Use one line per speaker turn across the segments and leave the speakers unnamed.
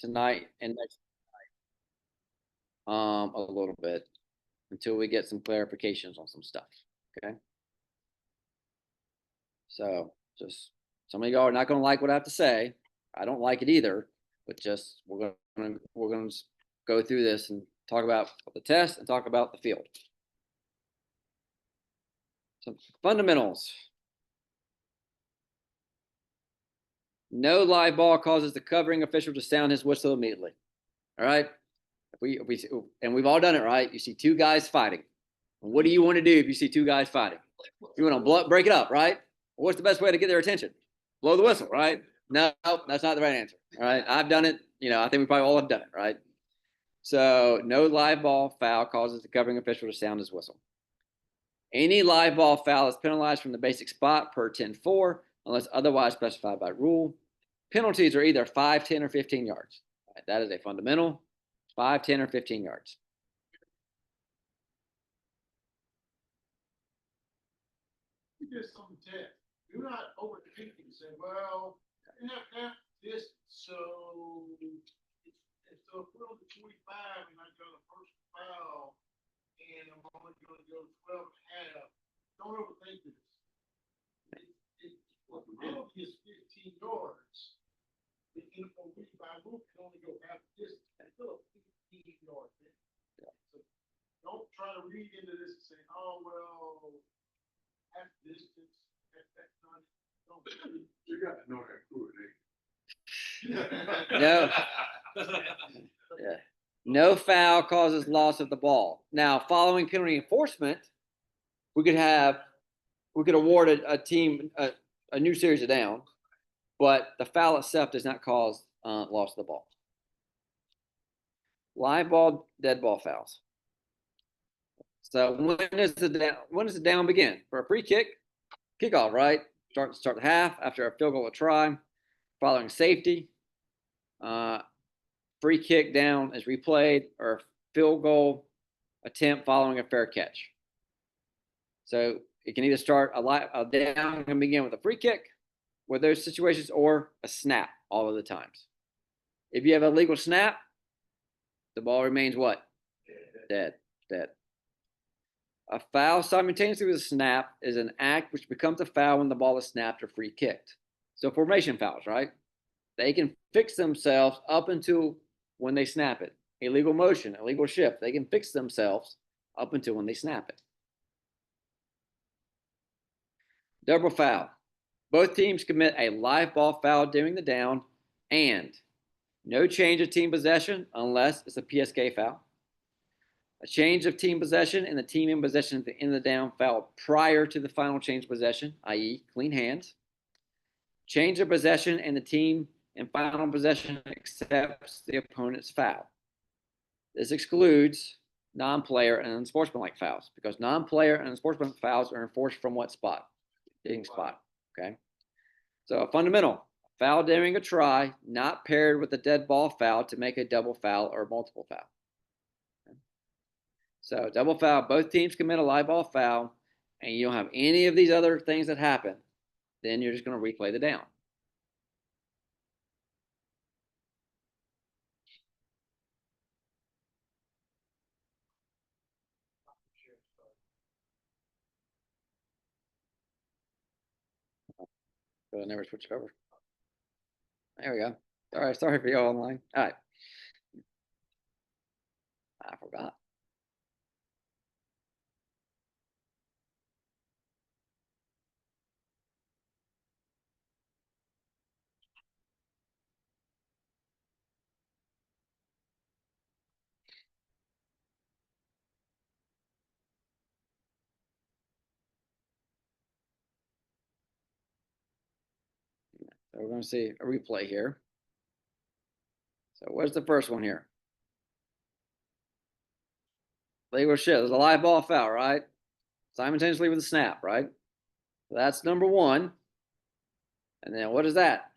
tonight and next a little bit until we get some clarifications on some stuff. Okay. So just some of y'all are not going to like what I have to say. I don't like it either, but just we're gonna go through this and talk about the test and talk about the field. Some fundamentals. No live ball causes the covering official to sound his whistle immediately. All right. We've all done it, right? You see two guys fighting. What do you want to do if you see two guys fighting? You want to break it up, right? What's the best way to get their attention? Blow the whistle, right? No, that's not the right answer. All right. I've done it. I think we probably all have done it, right? So no live ball foul causes the covering official to sound his whistle. Any live ball foul is penalized from the basic spot per 10-4 unless otherwise specified by rule. Penalties are either 5, 10, or 15 yards. Right, that is a fundamental. 5, 10, or 15 yards.
You did some test. You're not overthinking. Say, well, you have half this, so if we're on the 25 and I got a first foul and I'm only going to go 12 and a half, don't overthink this. What the penalty is 15 yards. The NFL by rule can only go half distance. That's still a 15-yard thing. Yeah. So don't try to read into this and say, oh, well, half distance, that's not it. You got to know that good, eh?
No. Yeah. No foul causes loss of the ball. Now, following penalty enforcement, we could award a team a new series of down, but the foul itself does not cause loss of the ball. Live ball, dead ball fouls. So when does the down begin? For a free kickoff, right? Start the half after a field goal or try, following safety. Free kick down is replayed, or field goal attempt following a fair catch. So it can either start a down can begin with a free kick with those situations, or a snap all of the times. If you have a legal snap, the ball remains what? Dead. A foul simultaneously with a snap is an act which becomes a foul when the ball is snapped or free kicked. So formation fouls, right? They can fix themselves up until when they snap it. Illegal motion, illegal shift, they can fix themselves up until when they snap it. Double foul. Both teams commit a live ball foul during the down, and no change of team possession unless it's a PSK foul. A change of team possession and the team in possession at the end of the down foul prior to the final change of possession, i.e. clean hands. Change of possession and the team in final possession accepts the opponent's foul. This excludes non-player and unsportsmanlike fouls, because non-player and unsportsmanlike fouls are enforced from what spot? Hitting spot. Okay. So a fundamental, foul during a try, not paired with a dead ball foul to make a double foul or multiple foul. Okay. So double foul, both teams commit a live ball foul, and you don't have any of these other things that happen, then you're just going to replay the down. So I never switched over. There we go. All right, sorry for y'all online. All right. I forgot. So we're going to see a replay here. So where's the first one here? Legal shift. There's a live ball foul, right? Simultaneously with a snap, right? So that's number one. And then what is that?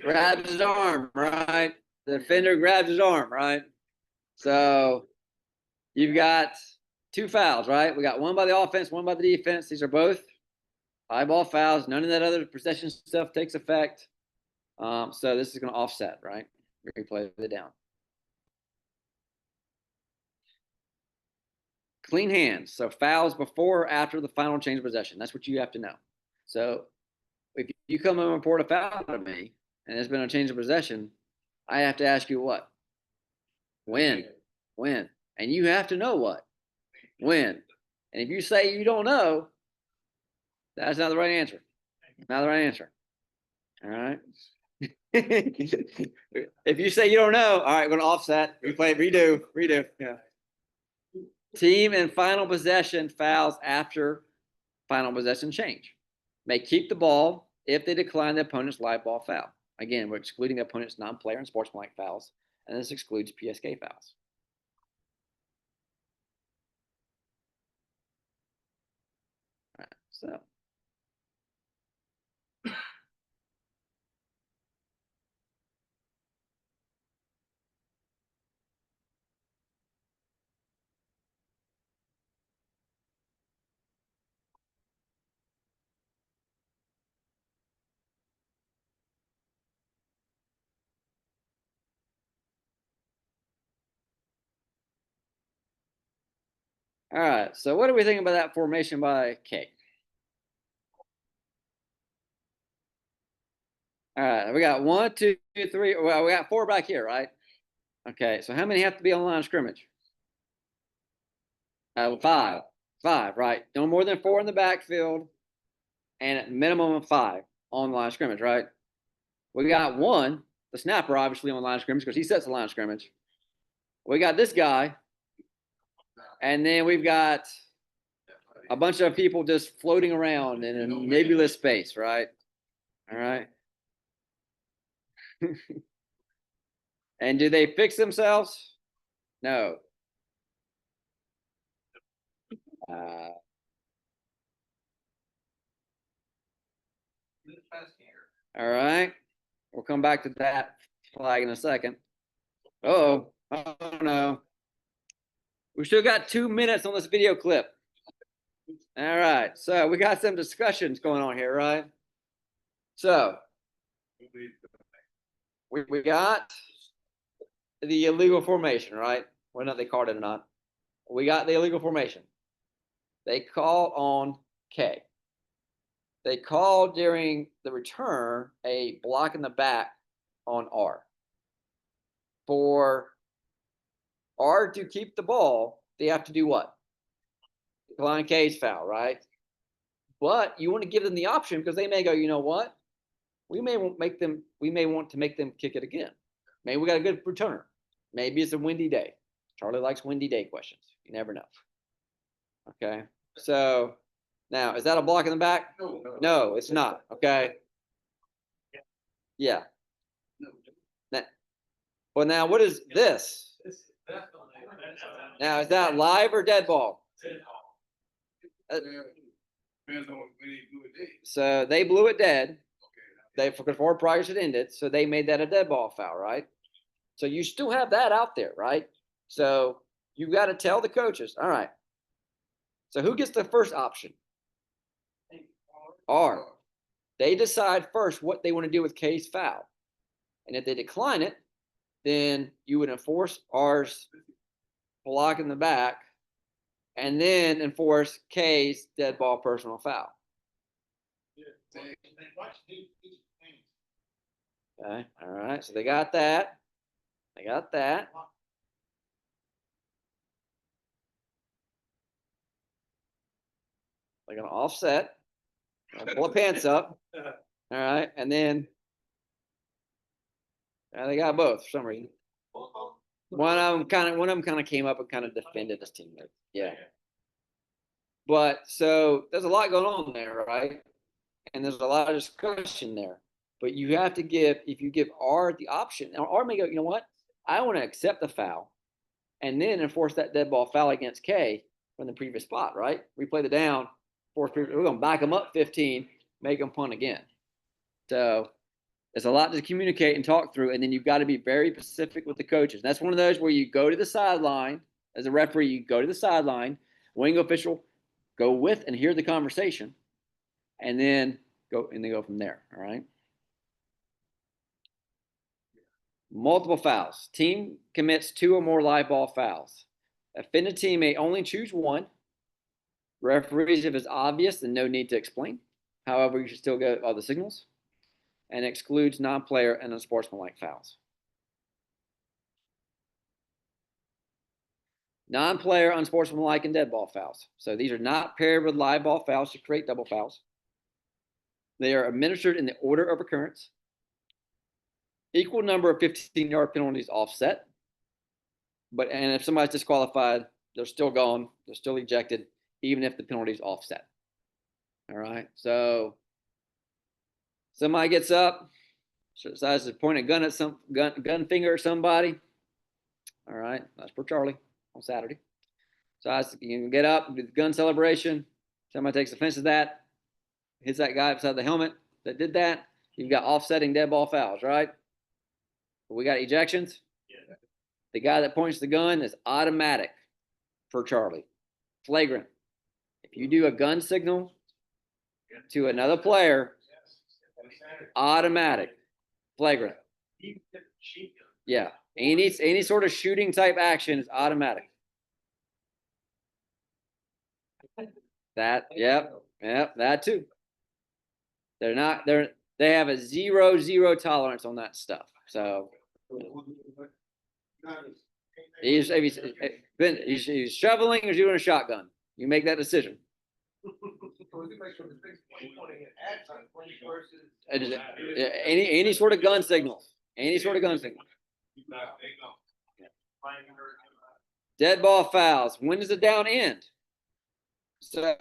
Grabs his arm, right? The defender grabs his arm, right? So you've got two fouls, right? We got one by the offense, one by the defense. These are both live ball fouls. None of that other possession stuff takes effect. So this is going to offset, right? Replay the down. Clean hands. So fouls before or after the final change of possession. That's what you have to know. So if you come and report a foul to me and there's been a change of possession, I have to ask you what? When? When? And you have to know what? When? And if you say you don't know, that's not the right answer. Not the right answer. All right. If you say you don't know, all right, we're going to offset, replay, redo. Yeah. Team in final possession fouls after final possession change. May keep the ball if they decline the opponent's live ball foul. Again, we're excluding the opponent's non-player and sportsmanlike fouls, and this excludes PSK fouls. All right, so. All right, so what do we think about that formation by K? All right, we got 1, 2, 3. Well, we got 4 back here, right? Okay, so how many have to be on the line of scrimmage? 5. 5, right? No more than 4 in the backfield, and at minimum of 5 on the line of scrimmage, right? We got 1, the snapper, obviously on the line of scrimmage because he sets the line of scrimmage. We got this guy, and then we've got a bunch of people just floating around in a nebulous space, right? All right. And do they fix themselves? No. All right. We'll come back to that flag in a second. Oh no. We still got 2 minutes on this video clip. All right. So we got some discussions going on here, right? So we got the illegal formation, right? Whether or not they called it or not. We got the illegal formation. They called on K. They called during the return a block in the back on R. For R to keep the ball, they have to do what? Decline K's foul, right? But you want to give them the option because they may go, you know what? We may want to make them kick it again. Maybe we got a good returner. Maybe it's a windy day. Charlie likes windy day questions. You never know. Okay. So now, is that a block in the back? No, it's not. Okay. Yeah. Well, now what is this? Now, is that live or dead ball? So they blew it dead. Before practice had ended, so they made that a dead ball foul, right? So you still have that out there, right? So you've got to tell the coaches, all right. So who gets the first option? R. They decide first what they want to do with K's foul. And if they decline it, then you would enforce R's block in the back and then enforce K's dead ball personal foul. Okay, all right. So they got that. They got that. They're going to offset. Pull the pants up. All right. And then they got both for some reason. One of them kind of came up and kind of defended his teammate. Yeah. But so there's a lot going on there, right? And there's a lot of discussion there. But you have to if you give R the option, R may go, you know what? I want to accept the foul and then enforce that dead ball foul against K from the previous spot, right? Replay the down. We're going to back them up 15, make them punt again. So there's a lot to communicate and talk through, and then you've got to be very specific with the coaches. And that's one of those where you go to the sideline as a referee. You go to the sideline, wing official, go with and hear the conversation, and then go from there. All right. Multiple fouls. Team commits 2 or more live ball fouls. Offended team may only choose one. Referees, if it's obvious, then no need to explain. However, you should still get all the signals, and excludes non-player and unsportsmanlike fouls. Non-player, unsportsmanlike, and dead ball fouls. So these are not paired with live ball fouls to create double fouls. They are administered in the order of occurrence. Equal number of 15-yard penalties offset. And if somebody's disqualified, they're still gone. They're still ejected, even if the penalty's offset. All right. So somebody gets up, decides to point a gun at gun finger at somebody. All right. That's for Charlie on Saturday. So you can get up, do the gun celebration. Somebody takes offense to that, hits that guy beside the helmet that did that. You've got offsetting dead ball fouls, right? We got ejections. Yeah. The guy that points the gun is automatic for Charlie. Flagrant. If you do a gun signal to another player, automatic. Flagrant. Yeah. Any sort of shooting type action is automatic. That, yep, that too. They have a 0 tolerance on that stuff. So he's shoveling or doing a shotgun. You make that decision. Any sort of gun signal. Any sort of gun signal. Dead ball fouls. When does the down end? So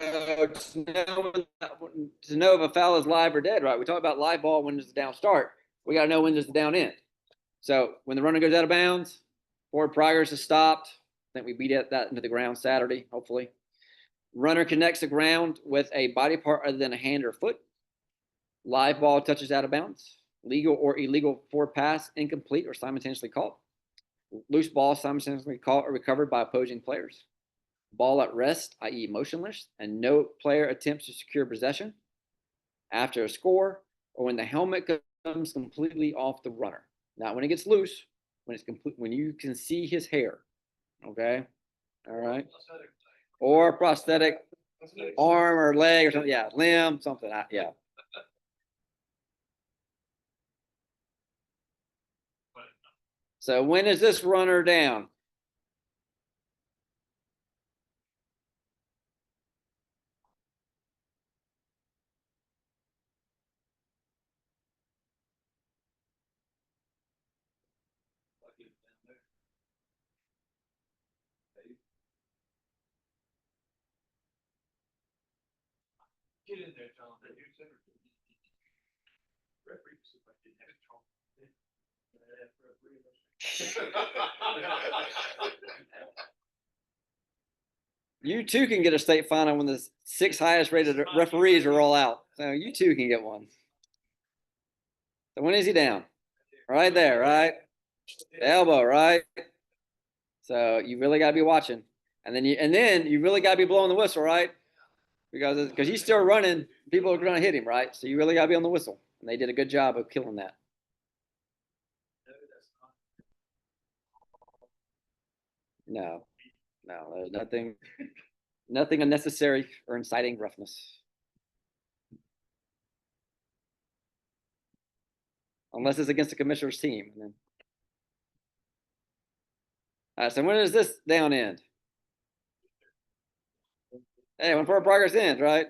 to know if a foul is live or dead, right? We talk about live ball. When does the down start? We got to know when does the down end. So when the runner goes out of bounds, forward progress is stopped. I think we beat that into the ground Saturday, hopefully. Runner connects the ground with a body part other than a hand or foot. Live ball touches out of bounds. Legal or illegal forward pass, incomplete or simultaneously caught. Loose ball simultaneously caught or recovered by opposing players. Ball at rest, i.e. motionless, and no player attempts to secure possession after a score or when the helmet comes completely off the runner. Not when it gets loose, when it's complete, when you can see his hair. Okay? All right? Or prosthetic arm or leg or something. Yeah, limb, something. Yeah. So when is this runner down?
Get in there, John.
You too can get a state final when the 6 highest rated referees are all out. So you too can get one. So when is he down? Right there, right? The elbow, right? So you really got to be watching. And then you really got to be blowing the whistle, right? Because he's still running, people are going to hit him, right? So you really got to be on the whistle. And they did a good job of killing that. No, there's nothing unnecessary or inciting roughness. Unless it's against the commissioner's team. All right, so when does this down end? Hey, when forward progress ends, right?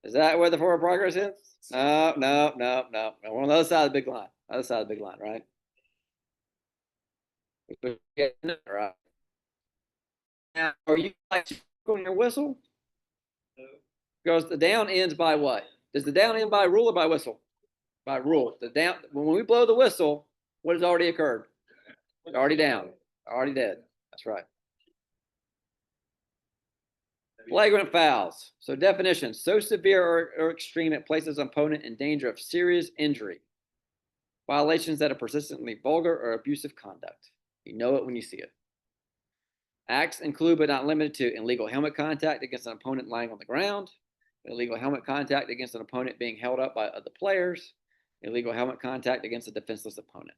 Is that where the forward progress ends? No. We're on the other side of the big line. Other side of the big line, right? Right. Now, are you like on your whistle? Because the down ends by what? Does the down end by rule or by whistle? By rule. The down when we blow the whistle, what has already occurred? Already down. Already dead. That's right. Flagrant fouls. So definition, so severe or extreme it places opponent in danger of serious injury. Violations that are persistently vulgar or abusive conduct. You know it when you see it. Acts include but not limited to illegal helmet contact against an opponent lying on the ground, illegal helmet contact against an opponent being held up by other players, illegal helmet contact against a defenseless opponent.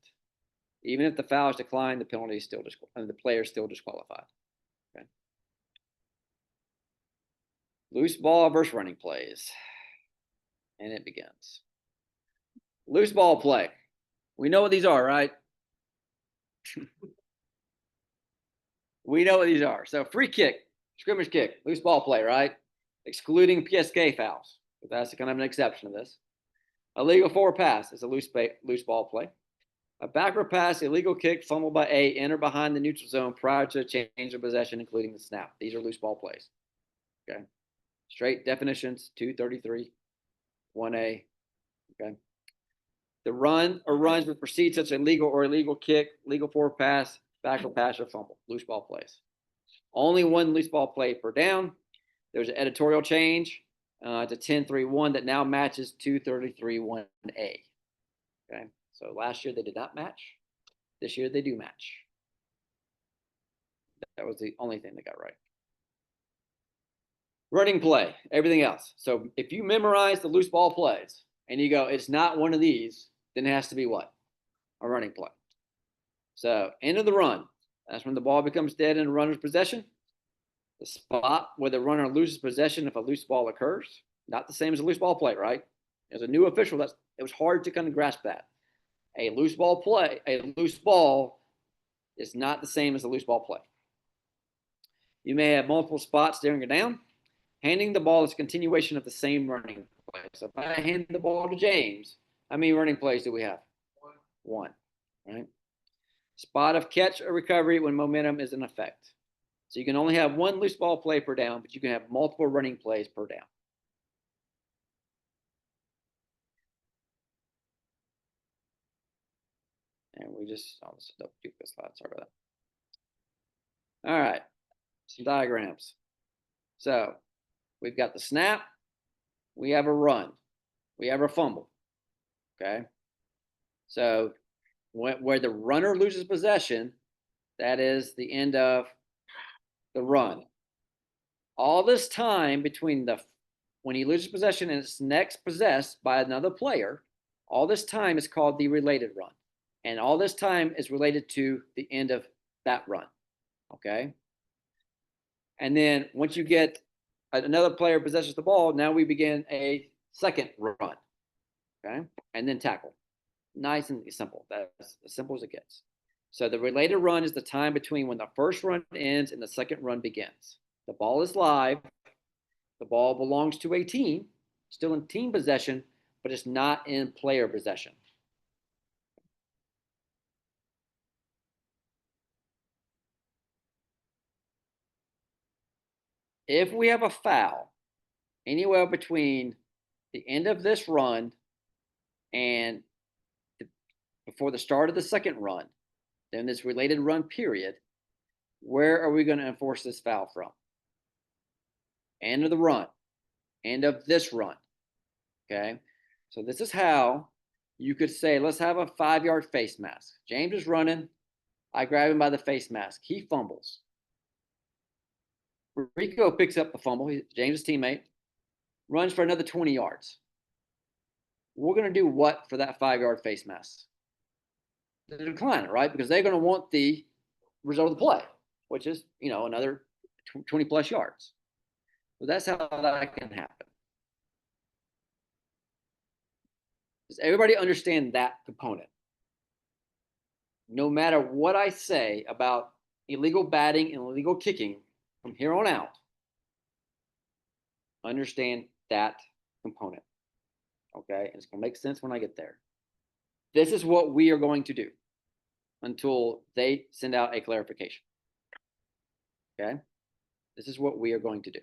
Even if the foul is declined, the penalty is still the player is still disqualified. Okay. Loose ball versus running plays. And it begins. Loose ball play. We know what these are, right? We know what these are. So free kick, scrimmage kick, loose ball play, right? Excluding PSK fouls. That's kind of an exception to this. Illegal forward pass is a loose ball play. A backward pass, illegal kick, fumbled by A, enter behind the neutral zone prior to a change of possession, including the snap. These are loose ball plays. Okay. Straight definitions, 233, 1A. Okay. The run or runs with proceed such a legal or illegal kick, legal forward pass, backward pass, or fumble. Loose ball plays. Only one loose ball play per down. There's an editorial change to 10.3.1 that now matches 233.1A. Okay. So last year they did not match. This year they do match. That was the only thing they got right. Running play, everything else. So if you memorize the loose ball plays and you go, it's not one of these, then it has to be what? A running play. So end of the run. That's when the ball becomes dead in a runner's possession. The spot where the runner loses possession if a loose ball occurs. Not the same as a loose ball play, right? As a new official, it was hard to kind of grasp that. A loose ball play, a loose ball is not the same as a loose ball play. You may have multiple spots during a down. Handing the ball is a continuation of the same running play. So if I hand the ball to James, how many running plays do we have? One, right? Spot of catch or recovery when momentum is in effect. So you can only have one loose ball play per down, but you can have multiple running plays per down. And I'll just duplicate this slide. Sorry about that. All right, some diagrams. So we've got the snap, we have a run, we have a fumble. Okay. So where the runner loses possession, that is the end of the run. All this time between when he loses possession and it's next possessed by another player, all this time is called the related run. And all this time is related to the end of that run. Okay. And then once you get another player possesses the ball, now we begin a second run. Okay. And then tackle. Nice and simple. That's as simple as it gets. So the related run is the time between when the first run ends and the second run begins. The ball is live. The ball belongs to a team, still in team possession, but it's not in player possession. If we have a foul anywhere between the end of this run and before the start of the second run, then this related run period, where are we going to enforce this foul from? End of the run, end of this run. Okay. So this is how you could say, let's have a 5-yard face mask. James is running. I grab him by the face mask. He fumbles. Rico picks up the fumble. He's James' teammate, runs for another 20 yards. We're going to do what for that 5-yard face mask? The decline, right? Because they're going to want the result of the play, which is, another 20 plus yards. So that's how that can happen. Does everybody understand that component? No matter what I say about illegal batting and illegal kicking from here on out, understand that component. Okay? And it's going to make sense when I get there. This is what we are going to do until they send out a clarification. Okay? This is what we are going to do.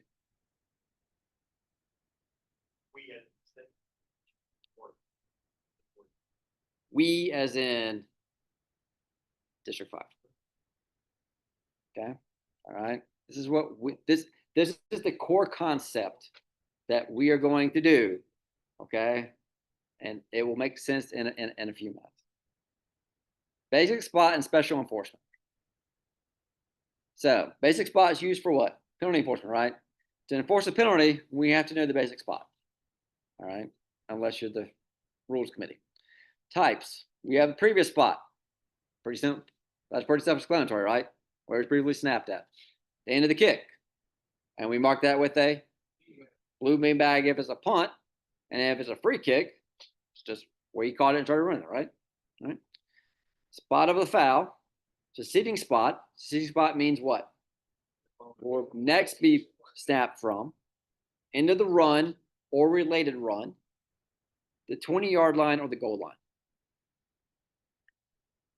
We as in District 5. Okay? All right? This is what this is the core concept that we are going to do. Okay? And it will make sense in a few minutes. Basic spot and special enforcement. So basic spot is used for what? Penalty enforcement, right? To enforce a penalty, we have to know the basic spot. All right, unless you're the rules committee. Types. We have the previous spot. Pretty simple. That's pretty self-explanatory, right? Where it's previously snapped at. The end of the kick. And we mark that with a blue beanbag if it's a punt. And if it's a free kick, it's just where you caught it and started running it, right? All right. Spot of the foul. It's a seating spot. Seating spot means what? Or next be snapped from, into the run or related run, the 20-yard line or the goal line.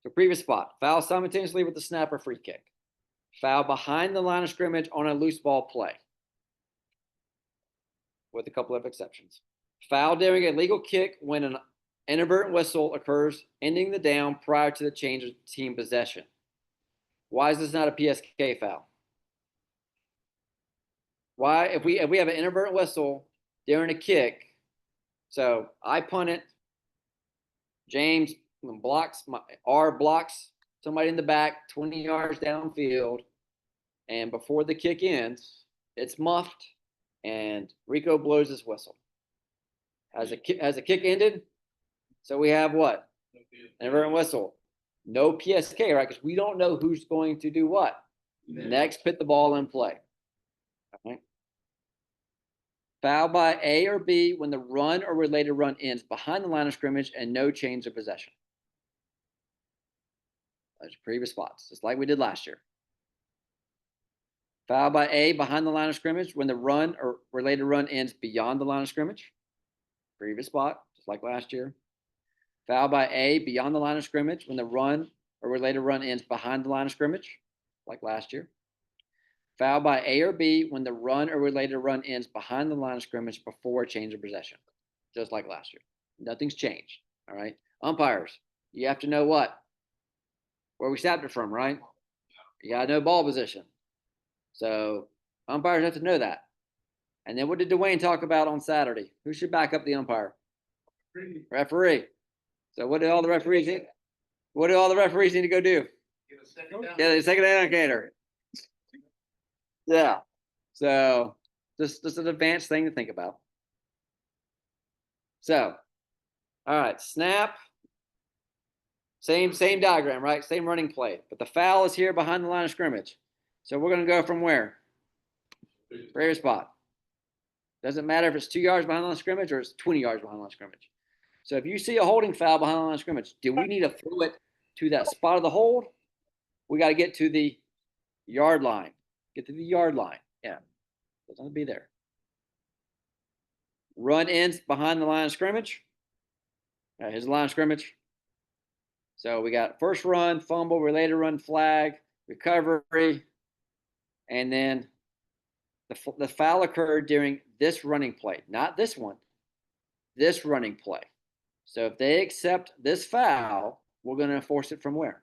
So previous spot, foul simultaneously with the snap or free kick. Foul behind the line of scrimmage on a loose ball play, with a couple of exceptions. Foul during a legal kick when an inadvertent whistle occurs, ending the down prior to the change of team possession. Why is this not a PSK foul? Why, if we have an inadvertent whistle during a kick, so I punt it, James blocks somebody in the back 20 yards downfield, and before the kick ends, it's muffed, and Rico blows his whistle. Has the kick ended? So we have what? Inadvertent whistle. No PSK, right? Because we don't know who's going to do what. Next, put the ball in play. All right. Foul by A or B when the run or related run ends behind the line of scrimmage and no change of possession. Those previous spots, just like we did last year. Foul by A behind the line of scrimmage when the run or related run ends beyond the line of scrimmage. Previous spot, just like last year. Foul by A beyond the line of scrimmage when the run or related run ends behind the line of scrimmage, like last year. Foul by A or B when the run or related run ends behind the line of scrimmage before change of possession, just like last year. Nothing's changed. All right. Umpires, you have to know what? Where we snapped it from, right? You got to know ball position. So umpires have to know that. And then what did Dwayne talk about on Saturday? Who should back up the umpire? Referee. So what do all the referees need? What do all the referees need to go do? Yeah, the second down indicator. Yeah. So just an advanced thing to think about. So, all right, snap. Same diagram, right? Same running play. But the foul is here behind the line of scrimmage. So we're going to go from where? Prayer spot. Doesn't matter if it's 2 yards behind the line of scrimmage or it's 20 yards behind the line of scrimmage. So if you see a holding foul behind the line of scrimmage, do we need to throw it to that spot of the hold? We got to get to the yard line. Get to the yard line. Yeah. It's going to be there. Run ends behind the line of scrimmage. All right, here's the line of scrimmage. So we got first run, fumble, related run, flag, recovery, and then the foul occurred during this running play, not this one, this running play. So if they accept this foul, we're going to enforce it from where?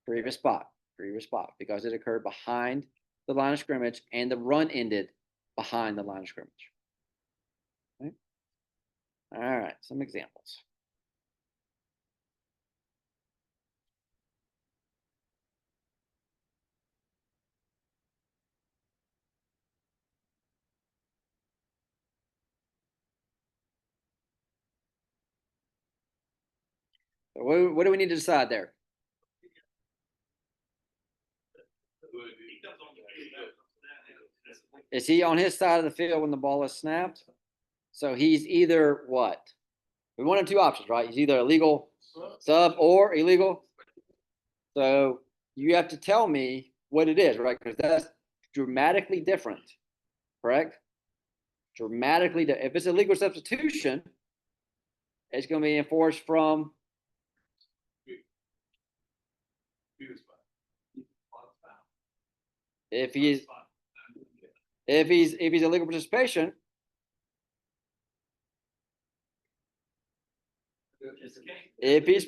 Previous spot, because it occurred behind the line of scrimmage and the run ended behind the line of scrimmage. Okay. All right, some examples. So what do we need to decide there? Is he on his side of the field when the ball is snapped? So he's either what? We want two options, right? He's either illegal sub or illegal. So you have to tell me what it is, right? Because that's dramatically different, correct? Dramatically, if it's a legal substitution, it's going to be enforced from if he's illegal participation. If he's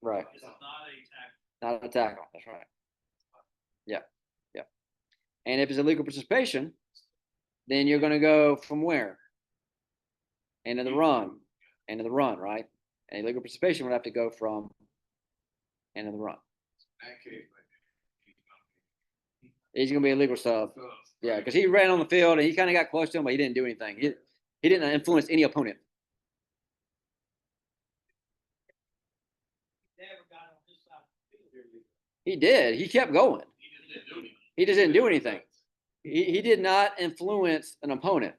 right, not a tackle. That's right. Yeah, yeah. And if it's illegal participation, then you're going to go from where? End of the run, right? And illegal participation would have to go from end of the run. He's gonna be a legal sub. Yeah, because he ran on the field and he kind of got close to him, but he didn't do anything. He didn't influence any opponent. He did. He kept going. He just didn't do anything. He did not influence an opponent.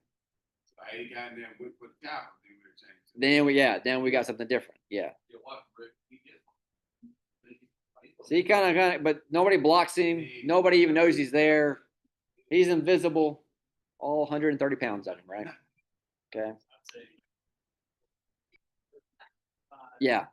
Then we got something different. Yeah. So he kind of, but nobody blocks him. Nobody even knows he's there. He's invisible. All 130 pounds of him, right? Okay. Yeah.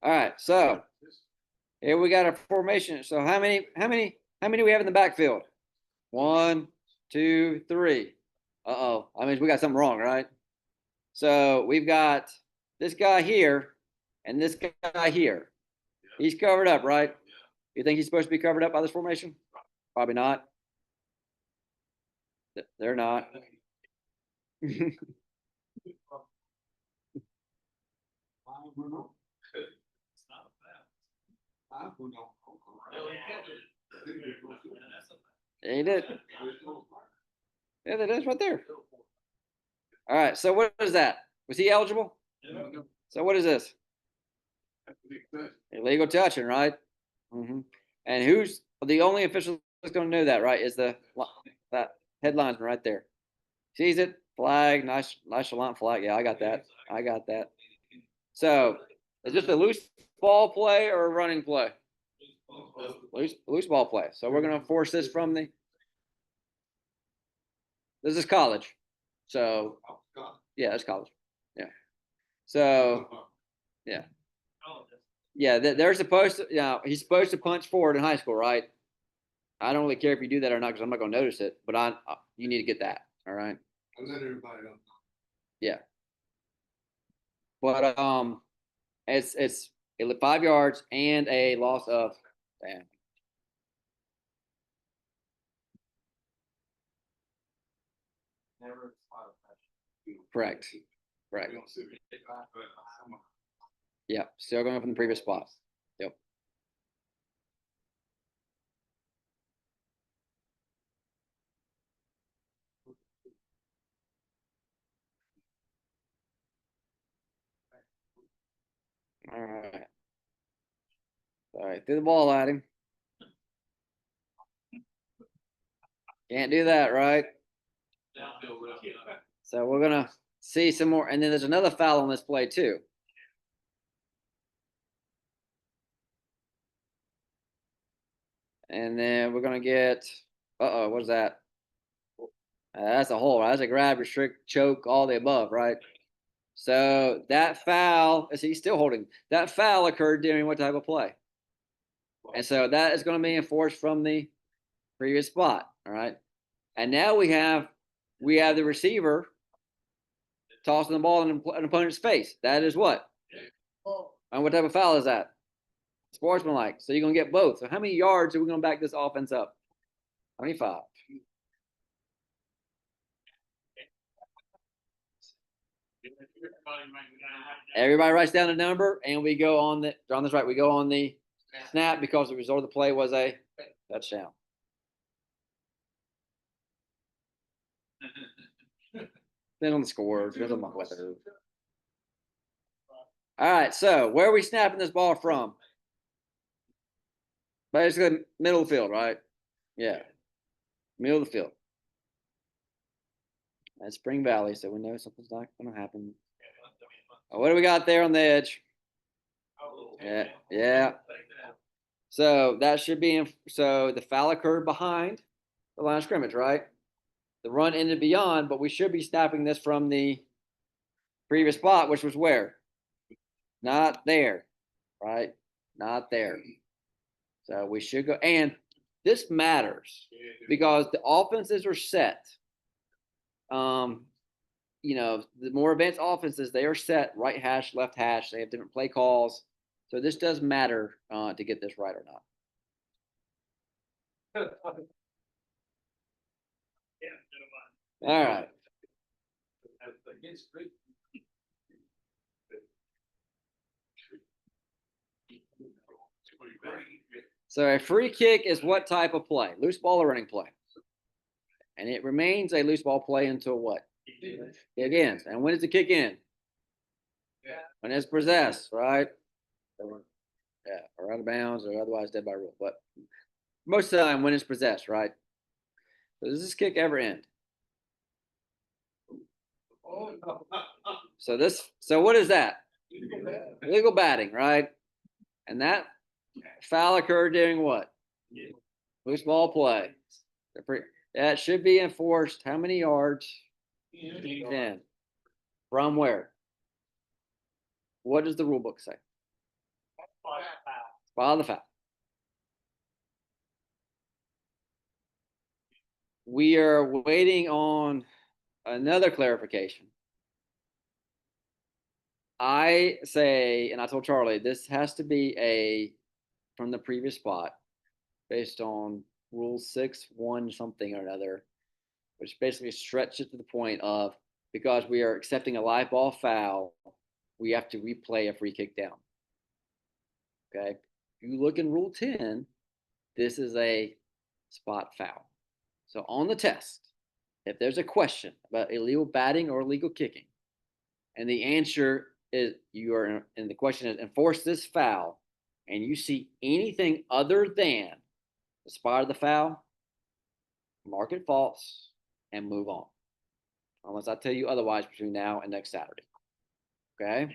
All right. So here we got a formation. So how many do we have in the backfield? 1, 2, 3. Uh-oh. I mean, we got something wrong, right? So we've got this guy here and this guy here. He's covered up, right? You think he's supposed to be covered up by this formation? Probably not. They're not. He did. Yeah, that is right there. All right. So what is that? Was he eligible? So what is this? Illegal touching, right? Mm-hmm. And who's the only official that's going to know that, right? Is that headlinesman right there? Sees it, flag, nonchalant flag. Yeah, I got that. I got that. So is this a loose ball play or a running play? Loose ball play. So we're going to force this from the. This is college. So yeah, it's college. Yeah. So yeah. Yeah, they're supposed to. Yeah, he's supposed to punch forward in high school, right? I don't really care if you do that or not because I'm not going to notice it. But you need to get that. All right.
I let everybody else know.
Yeah. But it's 5 yards and a loss of. Damn. Correct. Correct. Yeah, still going up in the previous spot. Yep. All right. All right, threw the ball at him. Can't do that, right? So we're gonna see some more, and then there's another foul on this play too. And then we're gonna get. What is that? That's a hole. Right? That's a grab, restrict, choke, all the above, right? So that foul is he's still holding. That foul occurred during what type of play? And so that is going to be enforced from the previous spot. All right. And now we have the receiver tossing the ball in an opponent's face. That is what? And what type of foul is that? Sportsmanlike. So you're going to get both. So how many yards are we going to back this offense up? 25. Everybody writes down a number, and we go on the. John, that's right. We go on the snap because the result of the play was a touchdown. Then on the score, it doesn't matter. All right, so where are we snapping this ball from? Basically, middle of the field, right? Yeah, middle of the field. That's Spring Valley, so we know something's not going to happen. What do we got there on the edge? Yeah. So that should be in. So the foul occurred behind the line of scrimmage, right? The run ended beyond, but we should be snapping this from the previous spot, which was where? Not there, right? Not there. So we should go. And this matters because the offenses are set. The more advanced offenses, they are set right hash, left hash. They have different play calls. So this does matter to get this right or not. All right.
Against great.
So a free kick is what type of play? Loose ball or running play? And it remains a loose ball play until what? Kick ends. And when does the kick end? When it's possessed, right? Yeah, or out of bounds or otherwise dead by rule. But most of the time when it's possessed, right? So does this kick ever end? So what is that? Illegal batting, right? And that foul occurred during what? Loose ball play. That should be enforced. How many yards? 10. From where? What does the rule book say? Spot of the foul. We are waiting on another clarification. I say, and I told Charlie, this has to be from the previous spot based on rule 6-1 something or another, which basically stretched it to the point of, because we are accepting a live ball foul, we have to replay a free kick down. Okay. If you look in rule 10, this is a spot foul. So on the test, if there's a question about illegal batting or illegal kicking, and the answer is and the question is enforce this foul, and you see anything other than the spot of the foul, mark it false and move on. Unless I tell you otherwise between now and next Saturday. Okay?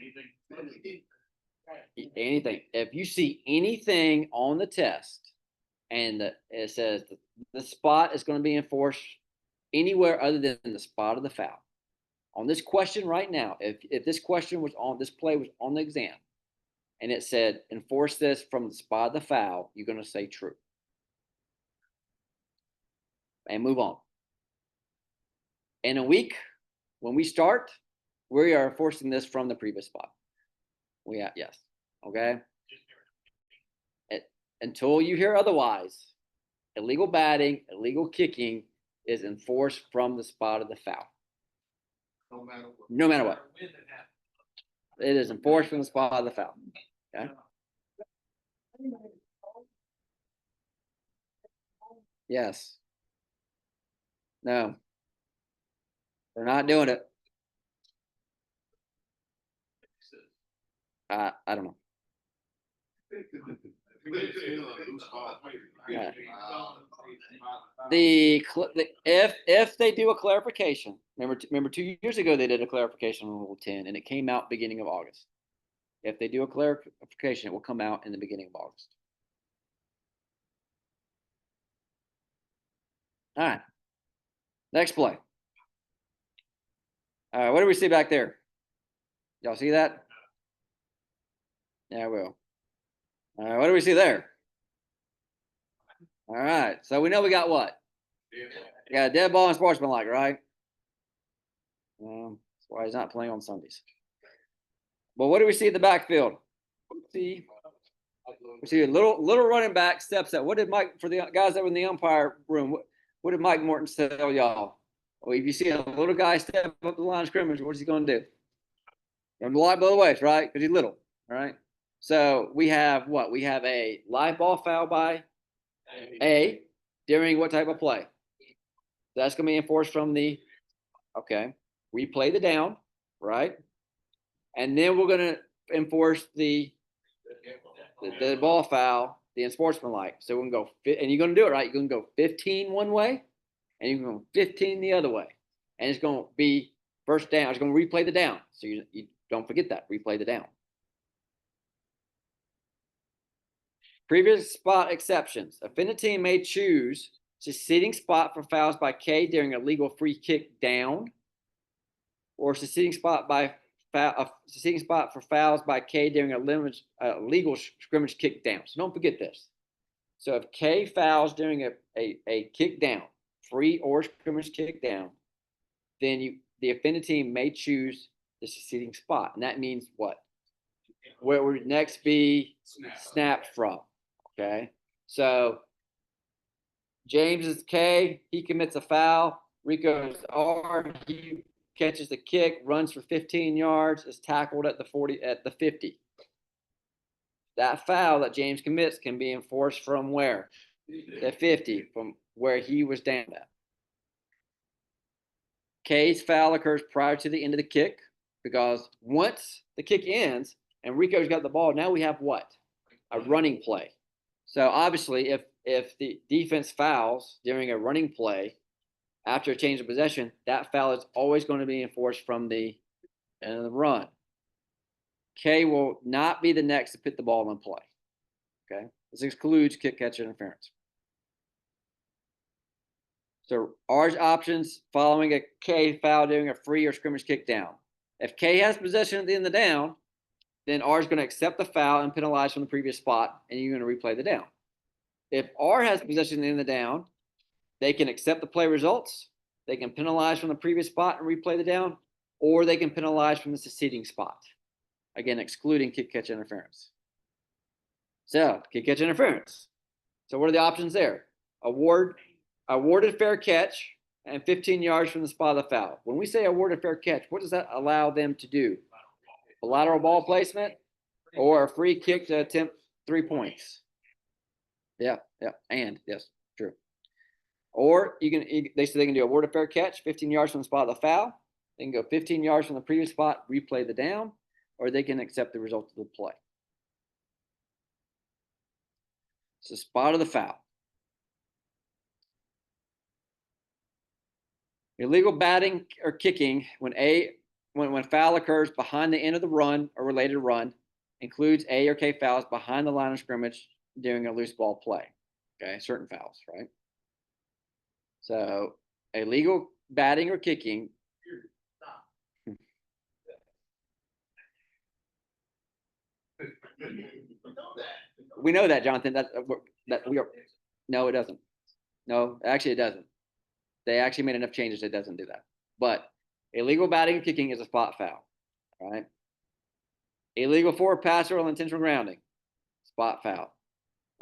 Anything. If you see anything on the test and it says the spot is going to be enforced anywhere other than the spot of the foul. On this question right now, if this question was on, this play was on the exam, and it said enforce this from the spot of the foul, you're going to say true. And move on. In a week, when we start, we are enforcing this from the previous spot. Yes. Okay. Until you hear otherwise, illegal batting, illegal kicking is enforced from the spot of the foul.
No matter what.
No matter what. It is enforced from the spot of the foul. Okay. Yes. No. They're not doing it. I don't know. Yeah. If they do a clarification, remember 2 years ago they did a clarification on Rule 10, and it came out beginning of August. If they do a clarification, it will come out in the beginning of August. All right. Next play. All right. What do we see back there? Y'all see that? Yeah, I will. All right. What do we see there? All right. So we know we got what? We got a dead ball and sportsmanlike, right? That's why he's not playing on Sundays. But what do we see in the backfield? We see a little running back steps up. What did Mike, for the guys that were in the umpire room, what did Mike Morton tell y'all? Well, if you see a little guy step up the line of scrimmage, what's he going to do? Run the light both ways, right? Because he's little, all right? So we have what? We have a live ball foul by A during what type of play? That's going to be enforced from the, okay, replay the down, right? And then we're going to enforce the ball foul, the unsportsmanlike. So we're going to go, and you're going to do it, right? You're going to go 15 one way, and you're going to go 15 the other way. And it's going to be first down. It's going to replay the down. So you don't forget that. Replay the down. Previous spot exceptions. Offended team may choose succeeding spot for fouls by K during a legal free kick down, or succeeding spot for fouls by K during a legal scrimmage kick down. So don't forget this. So if K fouls during a kick down, free or scrimmage kick down, then the offended team may choose the succeeding spot. And that means what? Where would next be snapped from. Okay. So James is K, he commits a foul. Rico's R. He catches the kick, runs for 15 yards, is tackled at the 50. That foul that James commits can be enforced from where? The 50, from where he was down at. K's foul occurs prior to the end of the kick, because once the kick ends and Rico's got the ball, now we have what? A running play. So obviously, if the defense fouls during a running play after a change of possession, that foul is always going to be enforced from the end of the run. K will not be the next to put the ball in play. Okay, this excludes kick catch interference. So R's options following a K foul during a free or scrimmage kick down. If K has possession at the end of the down, then R is going to accept the foul and penalize from the previous spot, and you're going to replay the down. If R has possession at the end of the down, they can accept the play results, they can penalize from the previous spot and replay the down, or they can penalize from the succeeding spot. Again, excluding kick catch interference. So, kick catch interference. So what are the options there? Awarded fair catch and 15 yards from the spot of the foul. When we say awarded fair catch, what does that allow them to do? A lateral ball placement or a free kick to attempt 3 points? Yeah, and yes, true. Or they say they can do awarded fair catch, 15 yards from the spot of the foul. They can go 15 yards from the previous spot, replay the down, or they can accept the result of the play. It's the spot of the foul. Illegal batting or kicking when foul occurs behind the end of the run or related run includes A or K fouls behind the line of scrimmage during a loose ball play. Okay, certain fouls, right? So illegal batting or kicking. We know that, Jonathan. That we are. No, it doesn't. No, actually, it doesn't. They actually made enough changes. It doesn't do that. But illegal batting or kicking is a spot foul. All right. Illegal forward pass or intentional grounding, spot foul.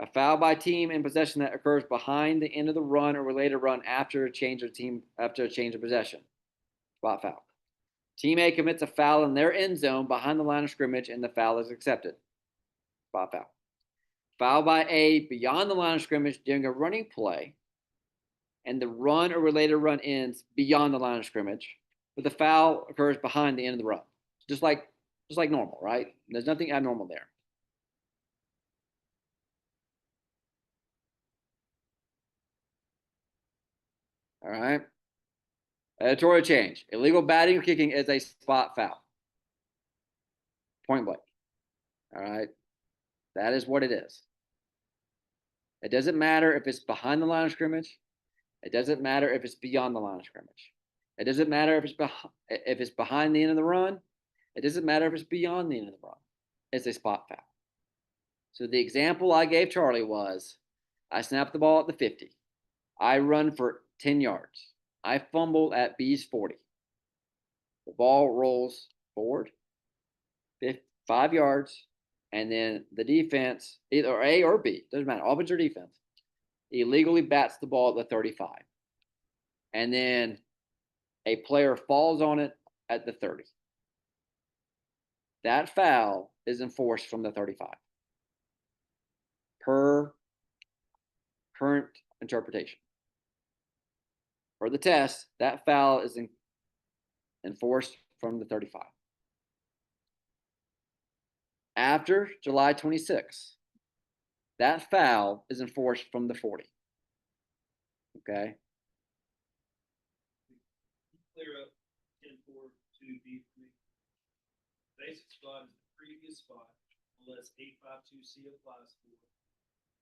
A foul by team in possession that occurs behind the end of the run or related run after a change of possession, spot foul. Team A commits a foul in their end zone behind the line of scrimmage, and the foul is accepted, spot foul. Foul by A beyond the line of scrimmage during a running play, and the run or related run ends beyond the line of scrimmage, but the foul occurs behind the end of the run, just like normal, right? There's nothing abnormal there. All right. Editorial change. Illegal batting or kicking is a spot foul. Point blank. All right. That is what it is. It doesn't matter if it's behind the line of scrimmage. It doesn't matter if it's beyond the line of scrimmage. It doesn't matter if it's behind the end of the run. It doesn't matter if it's beyond the end of the run. It's a spot foul. So the example I gave Charlie was, I snap the ball at the 50. I run for 10 yards. I fumble at B's 40. The ball rolls forward 5 yards, and then the defense, either A or B, doesn't matter, offense or defense, illegally bats the ball at the 35. And then a player falls on it at the 30. That foul is enforced from the 35 per current interpretation. For the test, that foul is enforced from the 35. After July 26th, that foul is enforced from the 40. Okay.
Clear up 10-4 to B for me. Basic spot is the previous spot unless 852C applies for it.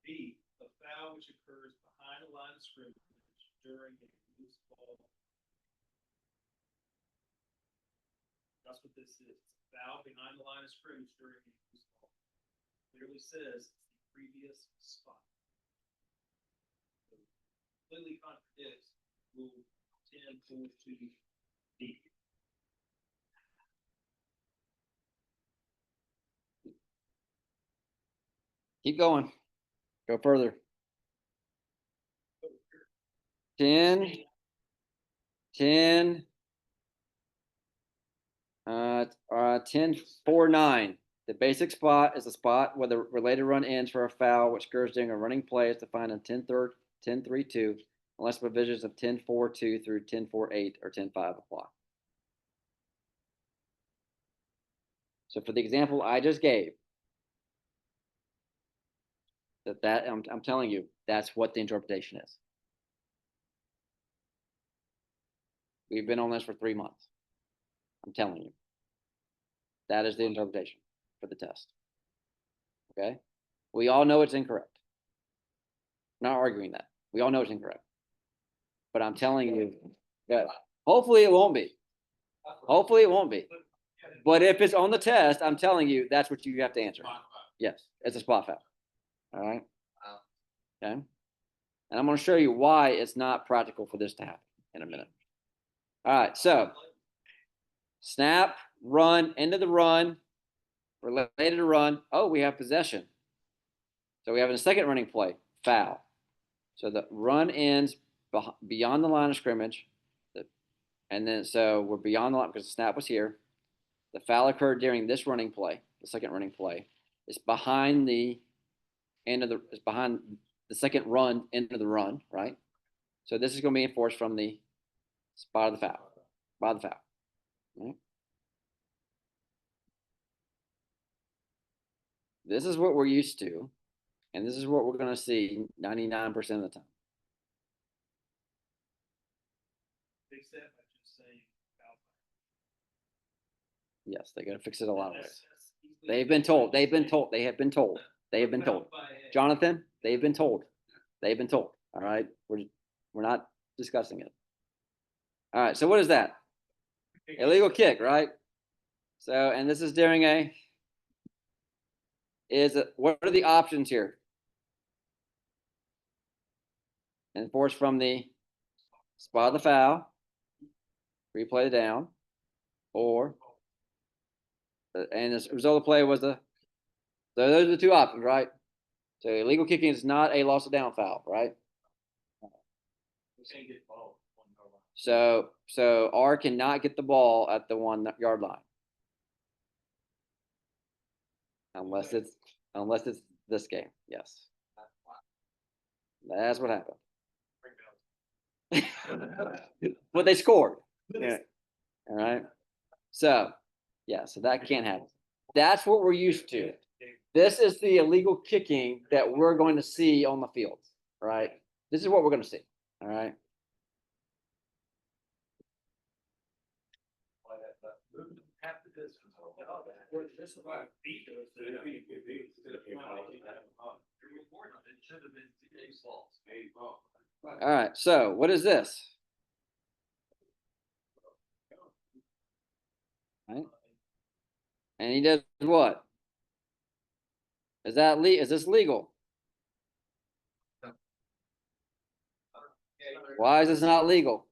B, a foul which occurs behind the line of scrimmage during a loose ball. That's what this is. It's a foul behind the line of scrimmage during a loose ball. Clearly says it's the previous spot. So completely contradicts Rule 10.4.2D.
Keep going. Go further. 10. 10, 10-4-9. The basic spot is a spot where the related run ends for a foul, which occurs during a running play as defined in 10-3-2, unless provisions of 10-4-2 through 10-4-8 or 10-5 apply. So for the example I just gave, I'm telling you, that's what the interpretation is. We've been on this for 3 months. I'm telling you. That is the interpretation for the test. Okay? We all know it's incorrect. I'm not arguing that. We all know it's incorrect. But I'm telling you that hopefully it won't be. Hopefully it won't be. But if it's on the test, I'm telling you that's what you have to answer. Yes, it's a spot foul. All right. Okay. And I'm going to show you why it's not practical for this to happen in a minute. All right. So snap, run, into the run, related to run. Oh, we have possession. So we have a second running play, foul. So the run ends beyond the line of scrimmage. And then so we're beyond the line because the snap was here. The foul occurred during this running play, the second running play. It's behind the end of it's behind the second run into the run, right? So this is going to be enforced from the spot of the foul, by the foul. Right? This is what we're used to, and this is what we're going to see 99% of the time.
Fix that by just saying foul.
Yes, they're going to fix it a lot of ways.
That's easily-
They've been told. They've been told. They have been told. They have been told. Jonathan, they've been told. They've been told. All right. We're not discussing it. All right. So what is that? Illegal kick, right? So, and this is during what are the options here? Enforce from the spot of the foul, replay the down, or, and the result of play was so those are the two options, right? So illegal kicking is not a loss of down foul, right? So R cannot get the ball at the 1 yard line. Unless it's this game, yes. That's what happened. But they scored. Yeah. All right. So yeah, so that can't happen. That's what we're used to. This is the illegal kicking that we're going to see on the field. Right. This is what we're going to see. All right. All right, so what is this? Right? And he does what? Is this legal? Why is this not legal?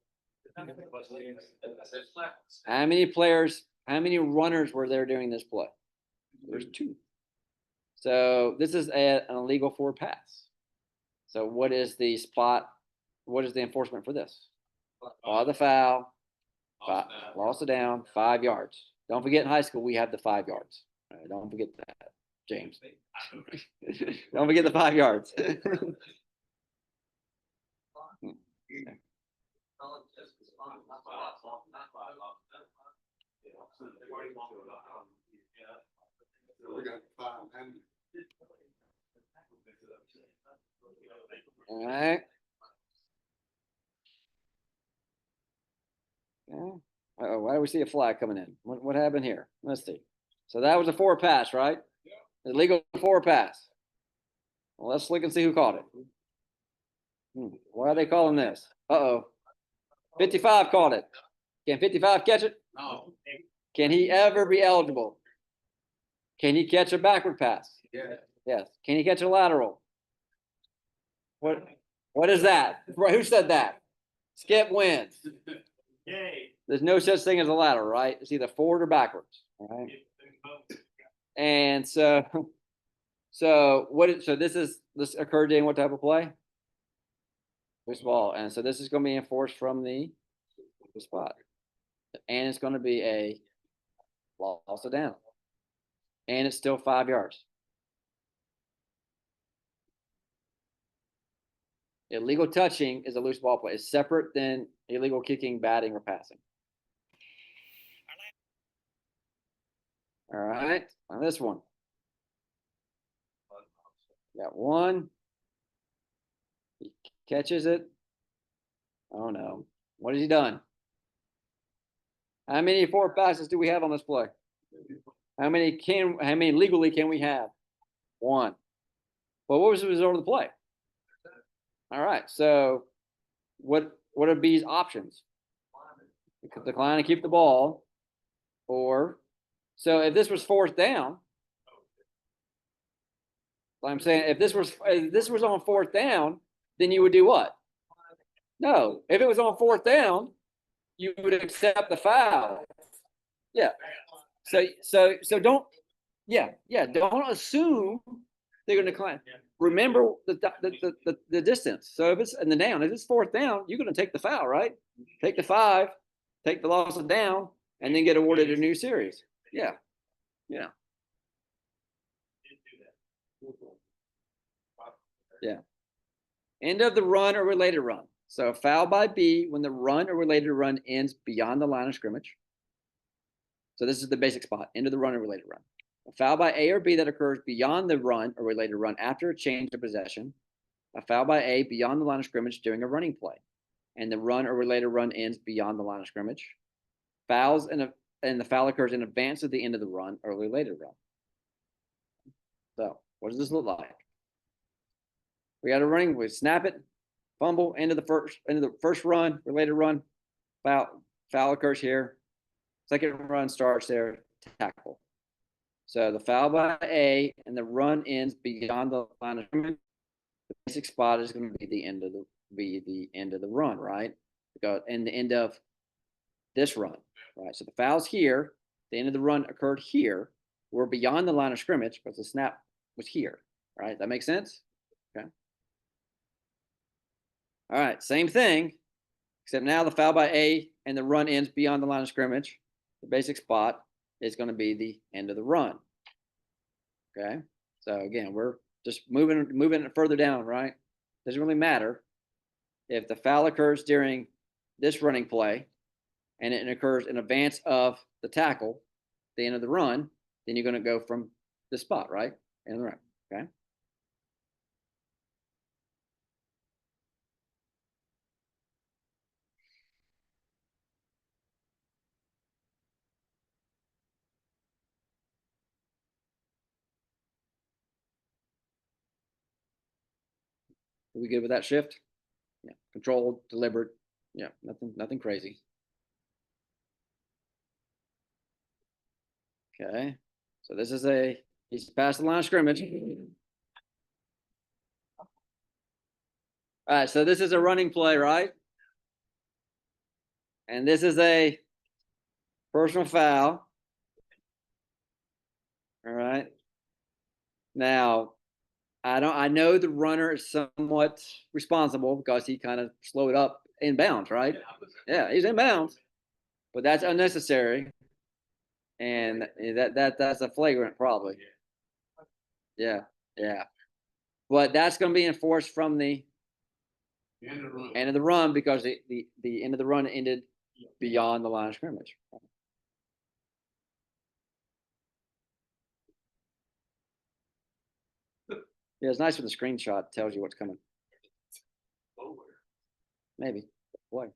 How many runners were there during this play? There's 2. So this is an illegal forward pass. So what is the enforcement for this? The foul, loss of down, 5 yards. Don't forget in high school we have the 5 yards. Right, don't forget that, James. Don't forget the 5 yards. All right. Uh-oh, why do we see a flag coming in? What happened here? Let's see. So that was a forward pass, right? Illegal forward pass. Well, let's look and see who caught it. Why are they calling this? 55 caught it. Can 55 catch it?
No.
Can he ever be eligible? Can he catch a backward pass?
Yeah.
Yes. Can he catch a lateral? What is that? Who said that? Skip wins.
Yay.
There's no such thing as a lateral, right? It's either forward or backwards. All right. And so this occurred during what type of play? Loose ball. And so this is going to be enforced from the the spot. And it's going to be a loss of down. And it's still 5 yards. Illegal touching is a loose ball play. It's separate than illegal kicking, batting, or passing. All right, on this one. Got one. He catches it. Oh no. What has he done? How many forward passes do we have on this play? How many legally can we have? One. Well, what was the result of the play? All right. So what are B's options? Decline to keep the ball. Or so if this was fourth down, I'm saying if this was on fourth down, then you would do what? No. If it was on fourth down, you would accept the foul. Yeah. So don't don't assume they're going to decline. Remember the distance. So if it's in the down, if it's fourth down, you're going to take the foul, right? Take the 5, take the loss of down, and then get awarded a new series. Yeah. Yeah. Yeah. End of the run or related run. So foul by B when the run or related run ends beyond the line of scrimmage. So this is the basic spot, end of the run or related run. A foul by A or B that occurs beyond the run or related run after a change of possession. A foul by A beyond the line of scrimmage during a running play. And the run or related run ends beyond the line of scrimmage. Fouls and the foul occurs in advance of the end of the run or related run. So what does this look like? We got a running, we snap it, fumble, end of the first run, related run, foul occurs here. Second run starts there, tackle. So the foul by A and the run ends beyond the line of scrimmage. The basic spot is going to be the end of the run, right? Because and the end of this run, right? So the foul's here, the end of the run occurred here. We're beyond the line of scrimmage because the snap was here, right? That makes sense? Okay. All right, same thing, except now the foul by A and the run ends beyond the line of scrimmage. The basic spot is going to be the end of the run. Okay, so again, we're just moving it further down, right? Doesn't really matter if the foul occurs during this running play and it occurs in advance of the tackle, the end of the run, then you're going to go from the spot, right? End of the run. Okay. Are we good with that shift? Yeah. Controlled, deliberate. Yeah. Nothing crazy. Okay. So this is he's past the line of scrimmage. All right. So this is a running play, right? And this is a personal foul. All right. Now, I know the runner is somewhat responsible because he kind of slowed up in bounds, right? Yeah, he's in bounds, but that's unnecessary, and that's a flagrant probably. Yeah, yeah, but that's going to be enforced from the end of the run because the end of the run ended beyond the line of scrimmage. Yeah, it's nice when the screenshot tells you what's coming. Maybe. Boy.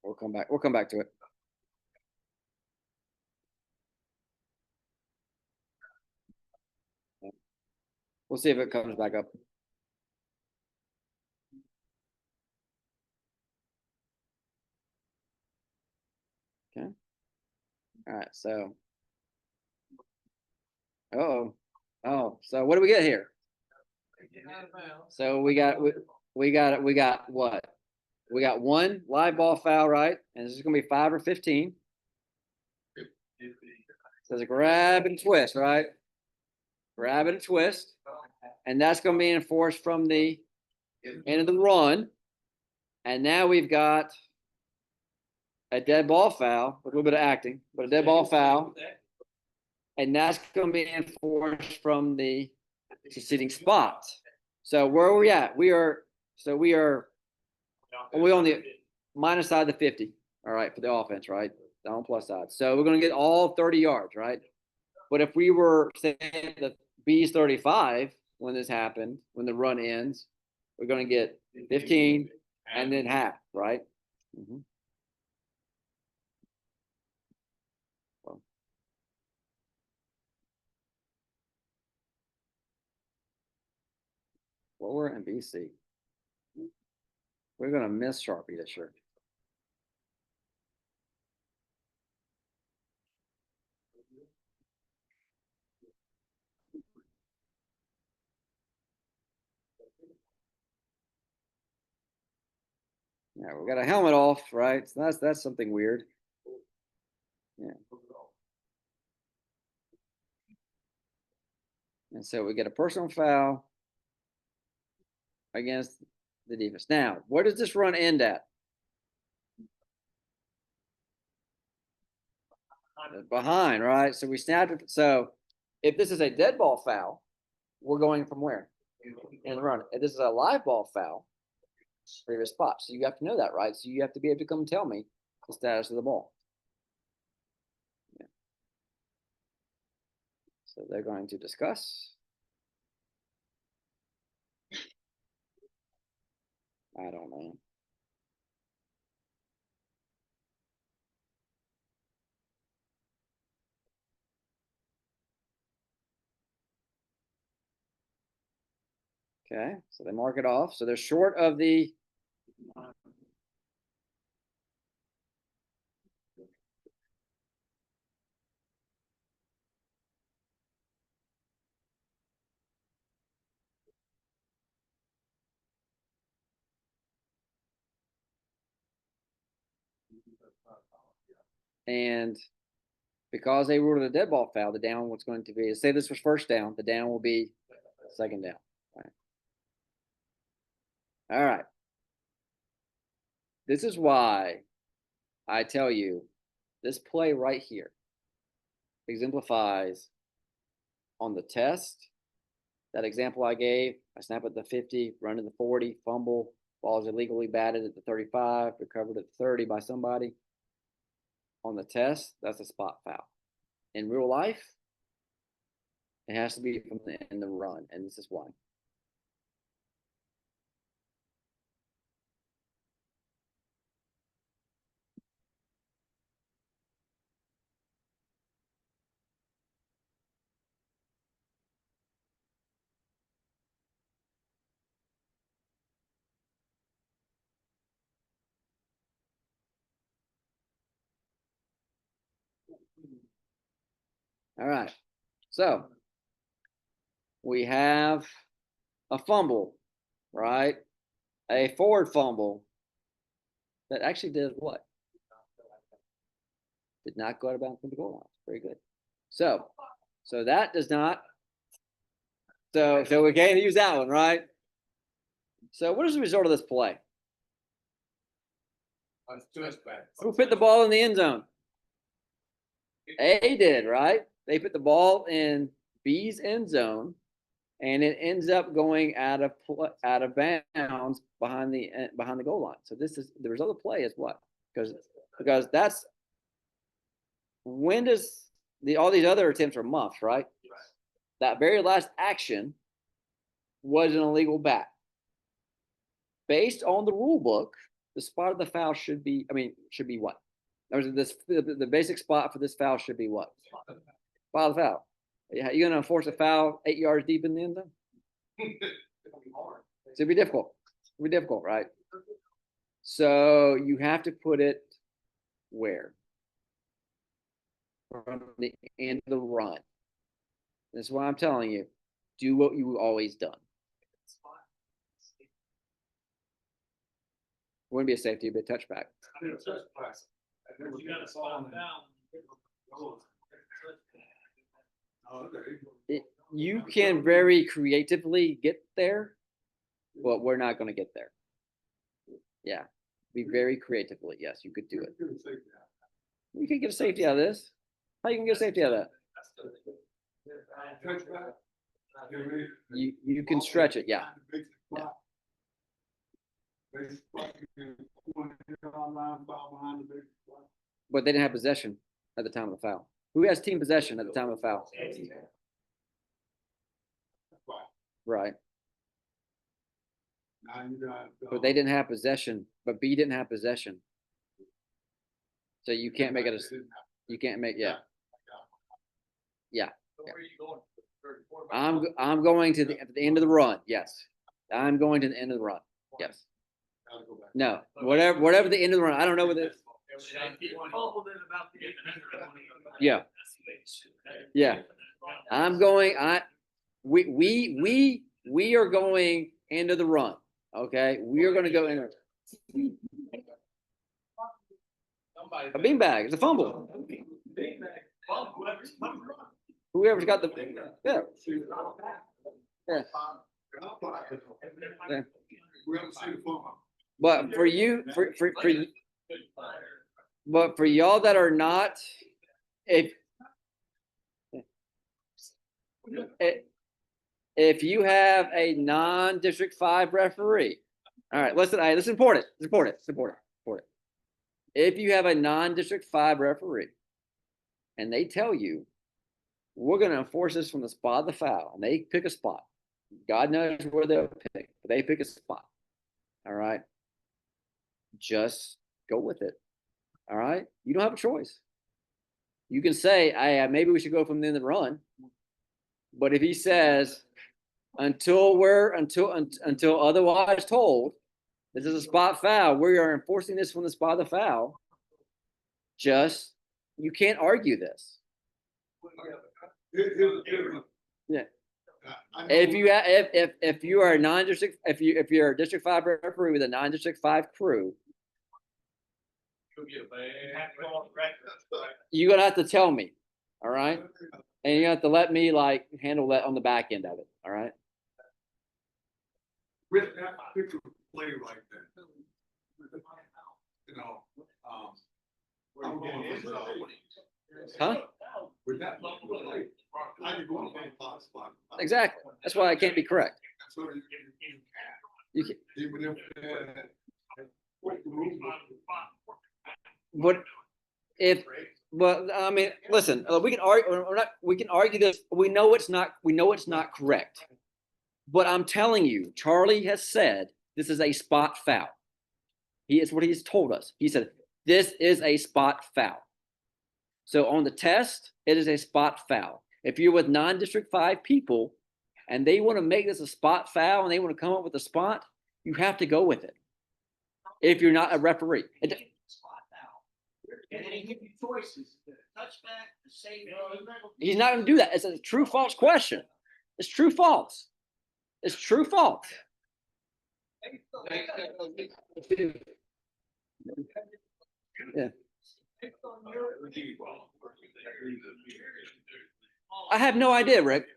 We'll come back. We'll come back to it. We'll see if it comes back up. Okay. All right. So. Oh. So what do we get here? So we got what? We got one live ball foul, right? And this is going to be 5 or 15. So it's a grab and twist, right? Grab and twist. and that's going to be enforced from the end of the run. And now we've got a dead ball foul, with a little bit of acting, but a dead ball foul. And that's going to be enforced from the succeeding spot. So where are we at? We are on the minus side of the 50. All right, for the offense, right? Down plus side. So we're going to get all 30 yards, right? But if we were saying the B's 35 when this happened, when the run ends, we're going to get 15 and then half, right? Mm-hmm. Well, we're in BC. We're going to miss Sharpie this year. Yeah, we got a helmet off, right? So that's something weird. Yeah. And so we get a personal foul against the defense. Now, where does this run end at? Behind, right? So we snapped it. So if this is a dead ball foul, we're going from where? In the run. If this is a live ball foul, previous spot. So you have to know that, right? So you have to be able to come tell me the status of the ball. Yeah. So they're going to discuss. I don't know. Okay, so they mark it off. So they're short of the and because they ruled it a dead ball foul, the down what's going to be, say this was first down, the down will be second down. All right. This is why I tell you this play right here exemplifies on the test. That example I gave, I snap at the 50, run to the 40, fumble, ball is illegally batted at the 35, recovered at the 30 by somebody. On the test, that's a spot foul. In real life, it has to be from in the run, and this is why. All right. So we have a fumble, right? A forward fumble that actually did what? Did not go out of bounds from the goal line. Very good. So that does not. So we can't use that one, right? So what is the result of this play? Who put the ball in the end zone? A did, right? They put the ball in B's end zone, and it ends up going out of bounds behind the goal line. So this is the result of the play is what? Because that's when does all these other attempts are muffed, right? That very last action was an illegal bat. Based on the rule book, the spot of the foul should be what? The basic spot for this foul should be what? Spot of the foul. Yeah, you're gonna enforce a foul 8 yards deep in the end zone? It'd be difficult. It'd be difficult, right? So you have to put it where? From the end of the run. That's why I'm telling you, do what you've always done. Wouldn't be a safety, but touchback.
You got a spot foul.
you can very creatively get there, but we're not gonna get there. Yeah, be very creatively. Yes, you could do it. You could get a safety out of this. How you can get a safety out of that? You can stretch it, yeah. But they didn't have possession at the time of the foul. Who has team possession at the time of the foul? Right, but they didn't have possession, but B didn't have possession. So you can't make it a, you can't make, yeah. I'm going to the end of the run, yes. I'm going to the end of the run, yes. No, whatever the end of the run, I don't know what it is. Yeah. Yeah. I'm going, we are going into the run, okay? We are gonna go in. A beanbag, it's a fumble. Whoever's got the, yeah. Yeah. Yeah. But for you, but for y'all that are not, if you have a non-District 5 referee, all right, listen, this is important. It's important. If you have a non-District 5 referee and they tell you, we're going to enforce this from the spot of the foul, and they pick a spot, God knows where they'll pick, but they pick a spot. All right. Just go with it. All right. You don't have a choice. You can say, maybe we should go from the end of the run. But if he says, until otherwise told, this is a spot foul, we are enforcing this from the spot of the foul, you can't argue this. Yeah. If you are a non-district, if you're a District 5 referee with a non-District 5 crew, you're gonna have to tell me, all right? And you have to let me handle that on the back end of it, all right?
With that particular play like that, you know, I'm going for
Huh?
with that particular play, I'm going for spot.
Exactly. That's why I can't be correct.
So
You can,
even if
but I mean, listen, we can argue. We can argue this. We know it's not correct. But I'm telling you, Charlie has said this is a spot foul. It's what he's told us. He said this is a spot foul. So on the test, it is a spot foul. If you're with non-District 5 people and they want to make this a spot foul and they want to come up with a spot, you have to go with it. If you're not a referee.
And they give you choices, the touchback, the safety.
He's not going to do that. It's a true false question. It's true false. It's true false. Yeah. I have no idea, Rick.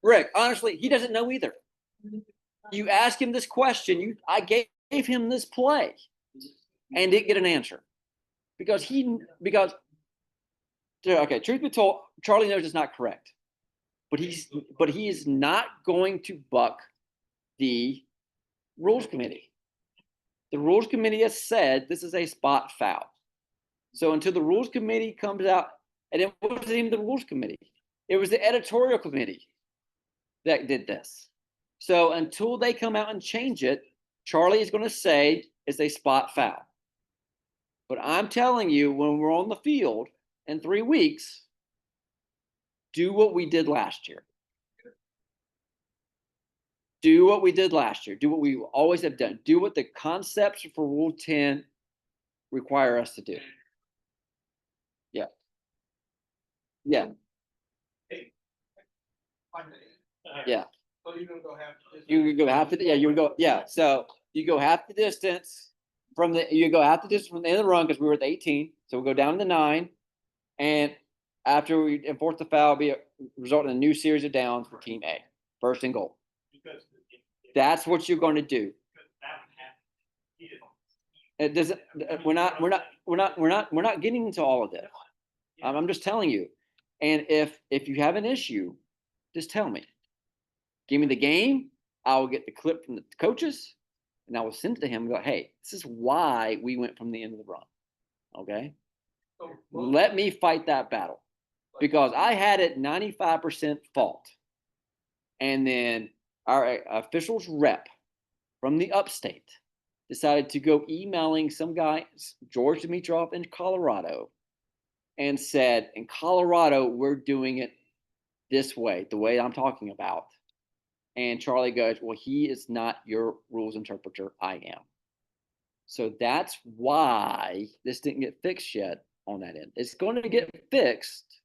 Rick, honestly, he doesn't know either. You ask him this question, I gave him this play and didn't get an answer. Because okay, truth be told, Charlie knows it's not correct. But he is not going to buck the rules committee. The rules committee has said this is a spot foul. So until the rules committee comes out, and it wasn't even the rules committee, it was the editorial committee that did this. So until they come out and change it, Charlie is going to say it's a spot foul. But I'm telling you, when we're on the field in 3 weeks, do what we did last year. Do what we did last year. Do what we always have done. Do what the concepts for Rule 10 require us to do. Yeah. Yeah. Yeah.
So you're gonna go half.
You go half the, yeah, you would go, yeah. So you go half the distance from the end of the run because we were at the 18. So we'll go down to 9. And after we enforce the foul, be result in a new series of downs for team A, first and goal.
Because
That's what you're going to do.
that would happen. He didn't.
It doesn't. We're not getting into all of this. I'm just telling you. And if you have an issue, just tell me. Give me the game. I will get the clip from the coaches, and I will send it to him and go, hey, this is why we went from the end of the run. Okay? Let me fight that battle. Because I had it 95% fault. And then our officials rep from the upstate decided to go emailing some guy, George Dimitrov in Colorado, and said, in Colorado, we're doing it this way, the way I'm talking about. And Charlie goes, well, he is not your rules interpreter. I am. So that's why this didn't get fixed yet on that end. It's going to get fixed.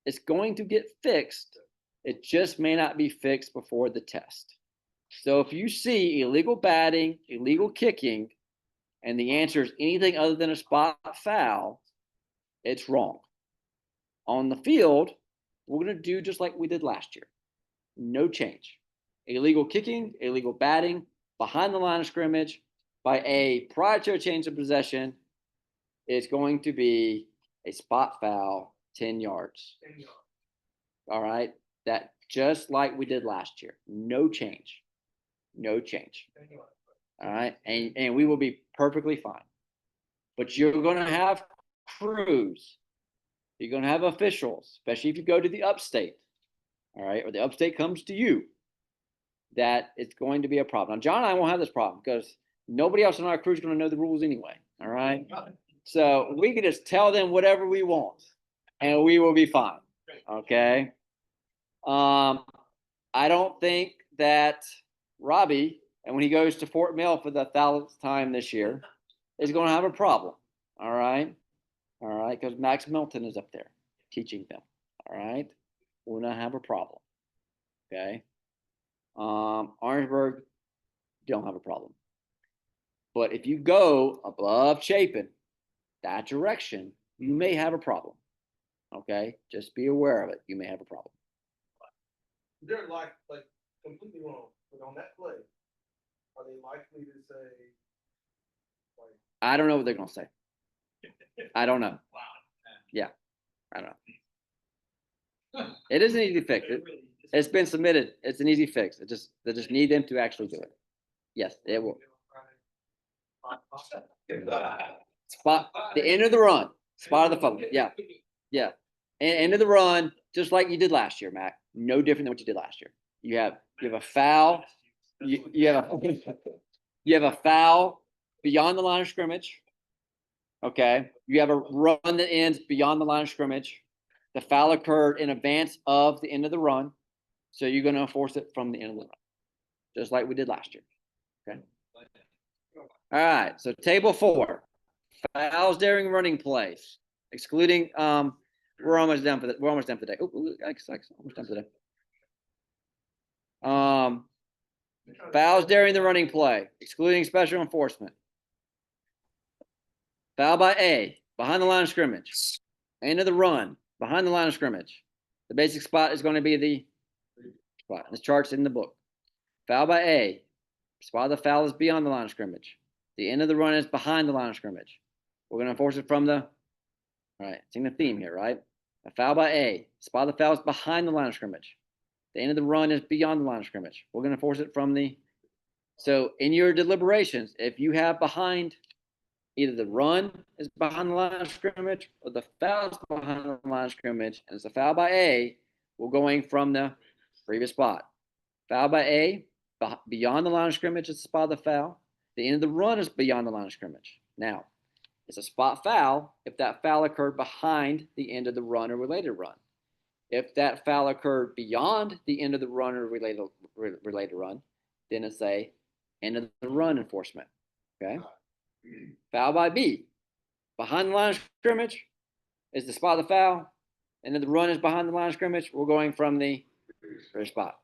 It's going to get fixed. It just may not be fixed before the test. So if you see illegal batting, illegal kicking, and the answer is anything other than a spot foul, it's wrong. On the field, we're going to do just like we did last year. No change. Illegal kicking, illegal batting, behind the line of scrimmage, by A, prior to a change of possession, is going to be a spot foul, 10 yards. All right? That just like we did last year. No change. No change. All right? And we will be perfectly fine. But you're going to have crews. You're going to have officials, especially if you go to the upstate. All right? Or the upstate comes to you. That it's going to be a problem. Now, John and I won't have this problem because nobody else in our crew is going to know the rules anyway. All right? So we can just tell them whatever we want and we will be fine. Okay? I don't think that Robbie, and when he goes to Fort Mill for the 1,000th time this year, is going to have a problem. All right? All right? Because Max Milton is up there teaching them. All right? We're going to have a problem. Okay? Orangeburg, don't have a problem. But if you go above Chapin, that direction, you may have a problem. Okay? Just be aware of it. You may have a problem.
They're like completely wrong, but on that play, are they likely to say, like,
I don't know what they're going to say. I don't know. Yeah. I don't know. It is an easy fix. It's been submitted. It's an easy fix. They just need them to actually do it. Yes, it will. Spot the end of the run. Spot of the phone. Yeah. Yeah. End of the run, just like you did last year, Mac. No different than what you did last year. You have a foul. You have a foul beyond the line of scrimmage. Okay. You have a run that ends beyond the line of scrimmage. The foul occurred in advance of the end of the run. So you're going to enforce it from the end of the run, just like we did last year. Okay. All right. So table 4, fouls during running plays, excluding. We're almost done for that. We're almost done for today. Almost done for today. Fouls during the running play, excluding special enforcement. Foul by A, behind the line of scrimmage. End of the run, behind the line of scrimmage. The basic spot is going to be the spot. This chart's in the book. Foul by A. Spot of the foul is beyond the line of scrimmage. The end of the run is behind the line of scrimmage. We're going to enforce it from the, all right, seeing the theme here, right? A foul by A. Spot of the foul is behind the line of scrimmage. The end of the run is beyond the line of scrimmage. We're going to enforce it from the, so in your deliberations, if you have behind, either the run is behind the line of scrimmage or the foul is behind the line of scrimmage, and it's a foul by A, we're going from the previous spot. Foul by A, beyond the line of scrimmage is the spot of the foul. The end of the run is beyond the line of scrimmage. Now, it's a spot foul if that foul occurred behind the end of the run or related run. If that foul occurred beyond the end of the run or related run, then it's a end of the run enforcement. Okay. Foul by B, behind the line of scrimmage is the spot of the foul, and then the run is behind the line of scrimmage. We're going from the first spot.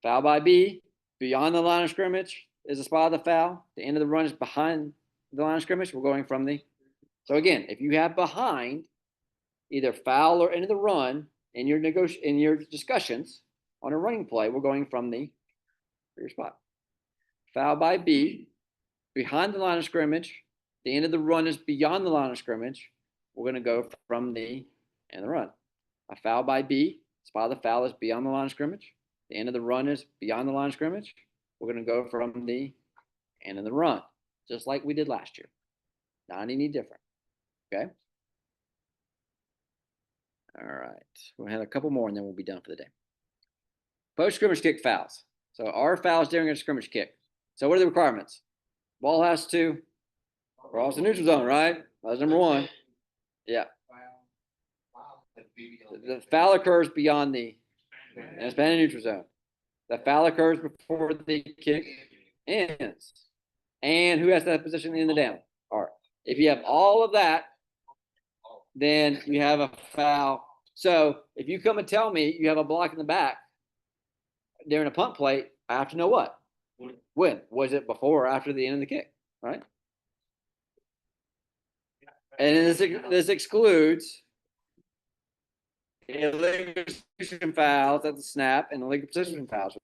Foul by B, beyond the line of scrimmage is the spot of the foul. The end of the run is behind the line of scrimmage. We're going from the. So again, if you have behind, either foul or into the run in your discussions on a running play, we're going from the your spot. Foul by B, behind the line of scrimmage. The end of the run is beyond the line of scrimmage. We're going to go from the end of the run. A foul by B, spot of the foul is beyond the line of scrimmage. The end of the run is beyond the line of scrimmage. We're going to go from the end of the run, just like we did last year. Not any different. Okay. All right. We'll have a couple more and then we'll be done for the day. Post scrimmage kick fouls. So our fouls during a scrimmage kick. So what are the requirements? Ball has to cross the neutral zone, right? That's number one. Yeah. The foul occurs beyond the expanded neutral zone. The foul occurs before the kick ends. And who has that position in the down? All right. If you have all of that, then you have a foul. So if you come and tell me you have a block in the back during a punt play, I have to know what? When? Was it before or after the end of the kick? Right? And this excludes illegal execution fouls at the snap and illegal position fouls.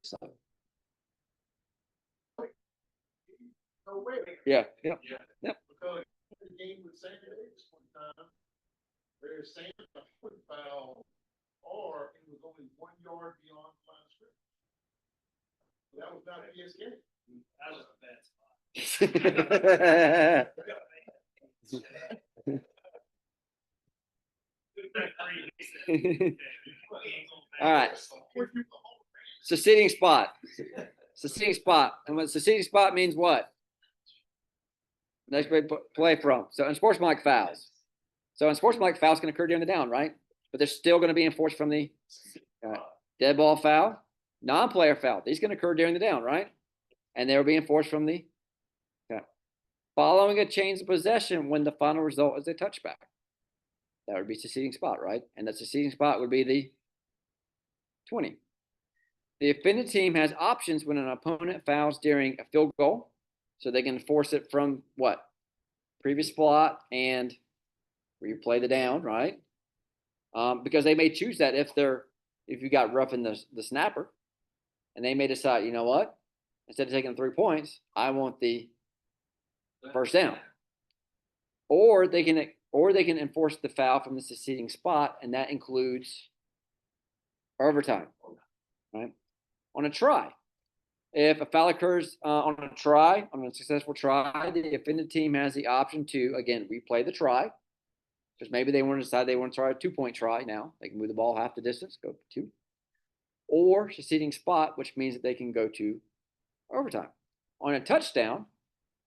No way.
Yeah.
Because the game with San Diego one time, they're saying a foot foul, or it was only 1 yard beyond the line of scrimmage. That was not PSK.
That was a bad spot.
All right. Succeeding spot. Succeeding spot. And what succeeding spot means what? Next play from. So unsportsmanlike fouls. So unsportsmanlike fouls can occur during the down, right? But they're still going to be enforced from the dead ball foul, non-player foul. These can occur during the down, right? And they'll be enforced from the following a change of possession when the final result is a touchback. That would be succeeding spot, right? And the succeeding spot would be the 20. The offended team has options when an opponent fouls during a field goal. So they can enforce it from what? Previous spot and replay the down, right? Because they may choose that if you got rough in the snapper, and they may decide, you know what? Instead of taking 3 points, I want the first down. Or they can enforce the foul from the succeeding spot, and that includes overtime, right? On a try. If a foul occurs on a successful try, the offended team has the option to, again, replay the try. Because maybe they want to decide they want to try a 2-point try now. They can move the ball half the distance, go 2. Or succeeding spot, which means that they can go to overtime. On a touchdown,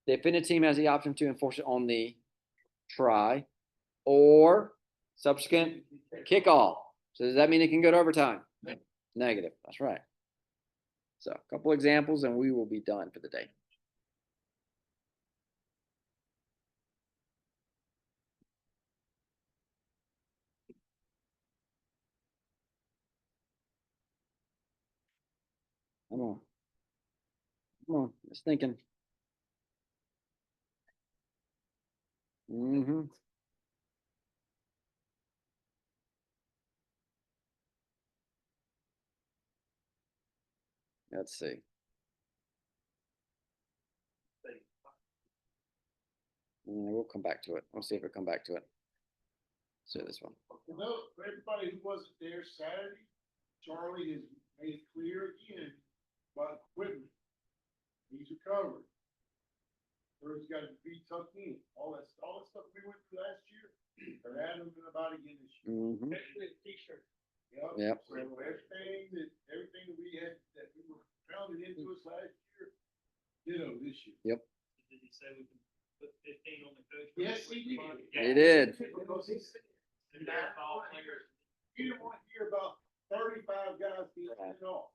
the offended team has the option to enforce it on the try or subsequent kickoff. So does that mean it can go to overtime? Negative. That's right. So a couple examples and we will be done for the day. Come on. Come on. It's thinking. Mm-hmm. Let's see. We'll come back to it. We'll see if we come back to it. So this one.
You know, for everybody who wasn't there Saturday, Charlie has made it clear again about equipment. He's recovered. First got to be tucked in. All that stuff we went through last year, they're adding them about again this year.
Mm-hmm.
Especially a t-shirt.
Yep.
So everything that we had, that we were pounded into us last year, this year.
Yep.
Did he say we can put 15 on the coach?
Yes, he did.
He did.
Because he said,
And that foul players.
he didn't want to hear about 35 guys being sent off.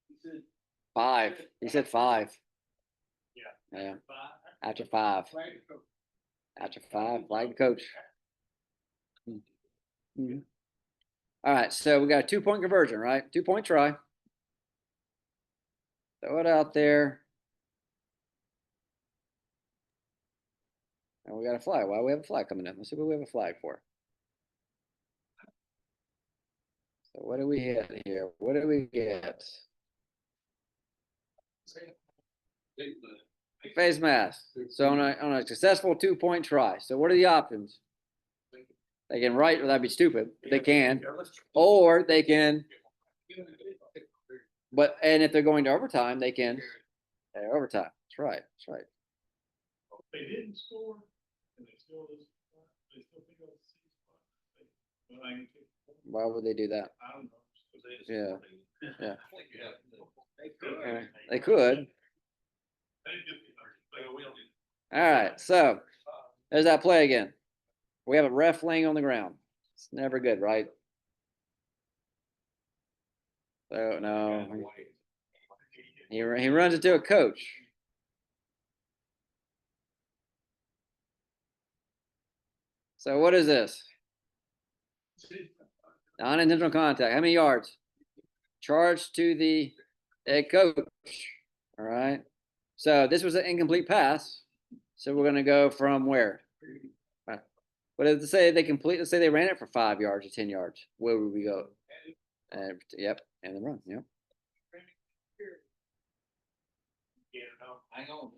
He said.
5. He said 5.
Yeah.
Yeah.
5.
After 5.
Flag the coach.
After 5, flag the coach. Mm-hmm. All right, so we got a 2-point conversion, right? 2-point try. Throw it out there. And we got a flag. Why do we have a flag coming in? Let's see what we have a flag for. what do we get here? What do we get? Face mask. So on a successful 2-point try. So what are the options? They can write, well, that'd be stupid. They can, or they can, and if they're going to overtime, they can, overtime. That's right. That's right.
They didn't score, and they still think of the C spot. But
Why would they do that?
I don't know.
Yeah. Yeah.
They
They could. All right. So there's that play again. We have a ref laying on the ground. It's never good, right? So no, he runs into a coach. So what is this? Non-intentional contact. How many yards? Charge to the head coach. All right. So this was an incomplete pass. So we're going to go from where? But if say they complete, let's say they ran it for 5 yards or 10 yards, where would we go? Yep, and then run. Yep.
Hang on.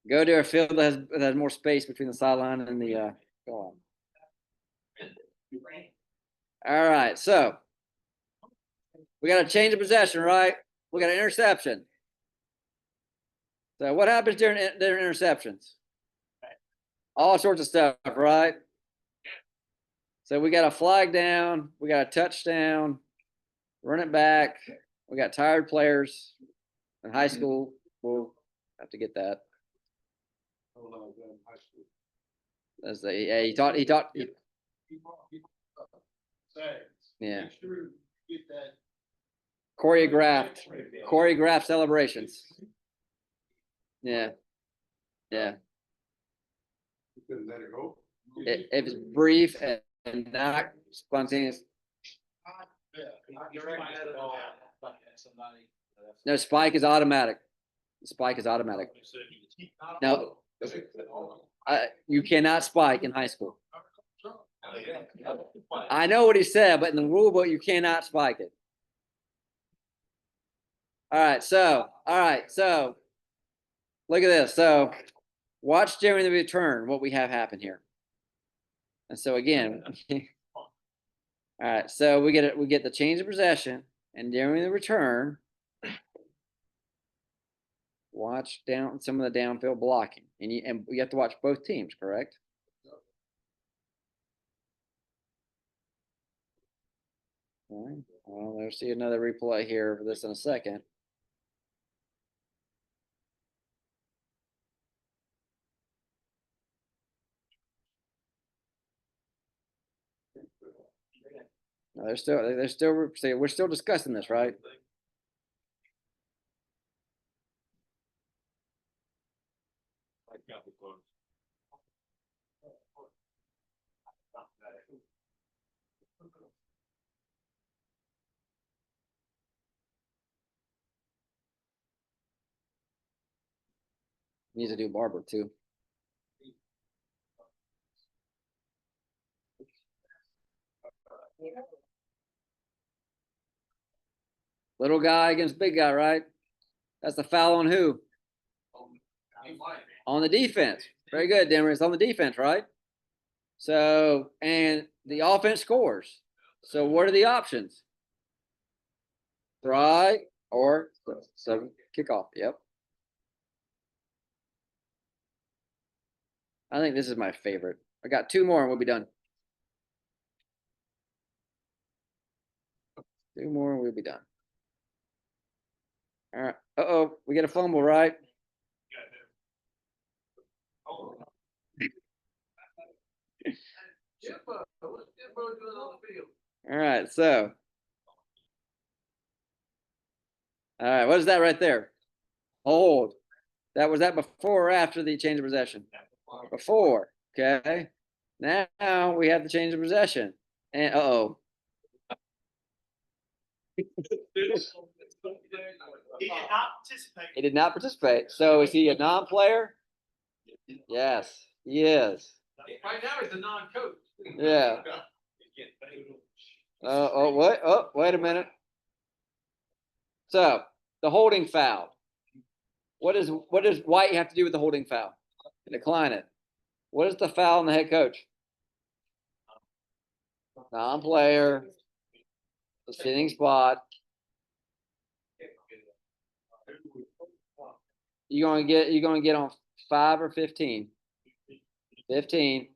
Go to a field that has more space between the sideline and the goal line. All right, so we got a change of possession, right? We got an interception. So what happens during interceptions? All sorts of stuff, right? So we got a flag down, we got a touchdown, run it back. We got tired players in high school. We'll have to get that. That's he taught. Yeah.
Make sure you get that.
Choreographed celebrations. Yeah. Yeah.
Couldn't let it go.
If it's brief and not spontaneous. No, spike is automatic. The spike is automatic. No, you cannot spike in high school. I know what he said, but in the rule book, you cannot spike it. All right, so look at this. So watch during the return what we have happen here. And so again, all right, so we get the change of possession, and during the return, watch down some of the downfield blocking, and you have to watch both teams, correct? All right. Well, there's see another replay here for this in a second. No, we're still discussing this, right? Needs to do Barber too. Little guy against big guy, right? That's the foul on who? On the defense. Very good, Denver. It's on the defense, right? So, and the offense scores. So what are the options? Try or kickoff. Yep. I think this is my favorite. I got 2 more and we'll be done. 2 more and we'll be done. All right. Uh-oh, we get a fumble, right? All right, so. All right, what is that right there? Hold. Was that before or after the change of possession? Before. Okay. Now we have the change of possession. And uh-oh.
He did not participate.
He did not participate. So is he a non-player? Yes, he is.
Right now, he's a non-coach.
Yeah. Wait a minute. So the holding foul. What does White have to do with the holding foul? Decline it. What is the foul on the head coach? Non-player, the sitting spot. You're gonna get on 5 or 15? 15.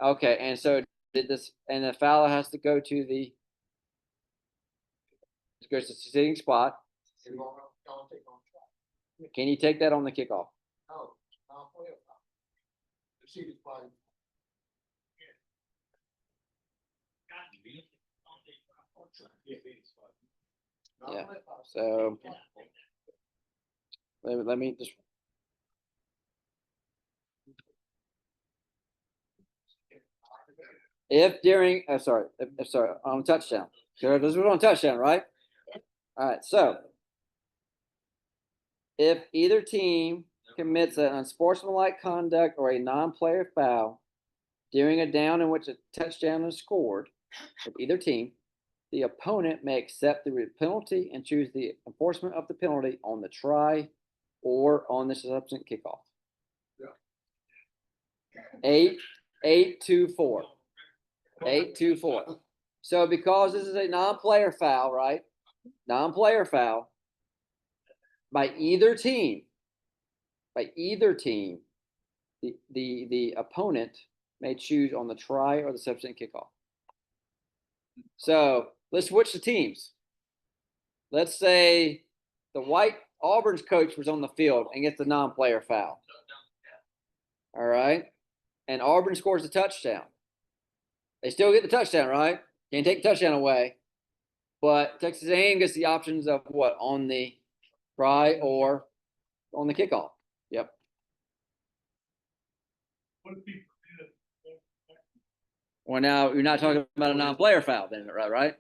Okay, and so the foul has to go to the sitting spot. Can you take that on the kickoff? Yeah. So let me just. If during, sorry, on touchdown. So this was on touchdown, right? All right. So if either team commits an unsportsmanlike conduct or a non-player foul during a down in which a touchdown is scored of either team, the opponent may accept the penalty and choose the enforcement of the penalty on the try or on the subsequent kickoff. Yeah. 8-2-4. 8-2-4. So because this is a non-player foul, right? Non-player foul by either team. The opponent may choose on the try or the subsequent kickoff. So let's switch the teams. Let's say the White Auburn's coach was on the field and gets the non-player foul. All right. And Auburn scores a touchdown. They still get the touchdown, right? Can't take the touchdown away. But Texas A&M gets the options of what? On the try or on the kickoff. Yep. Well, now you're not talking about a non-player foul then, right?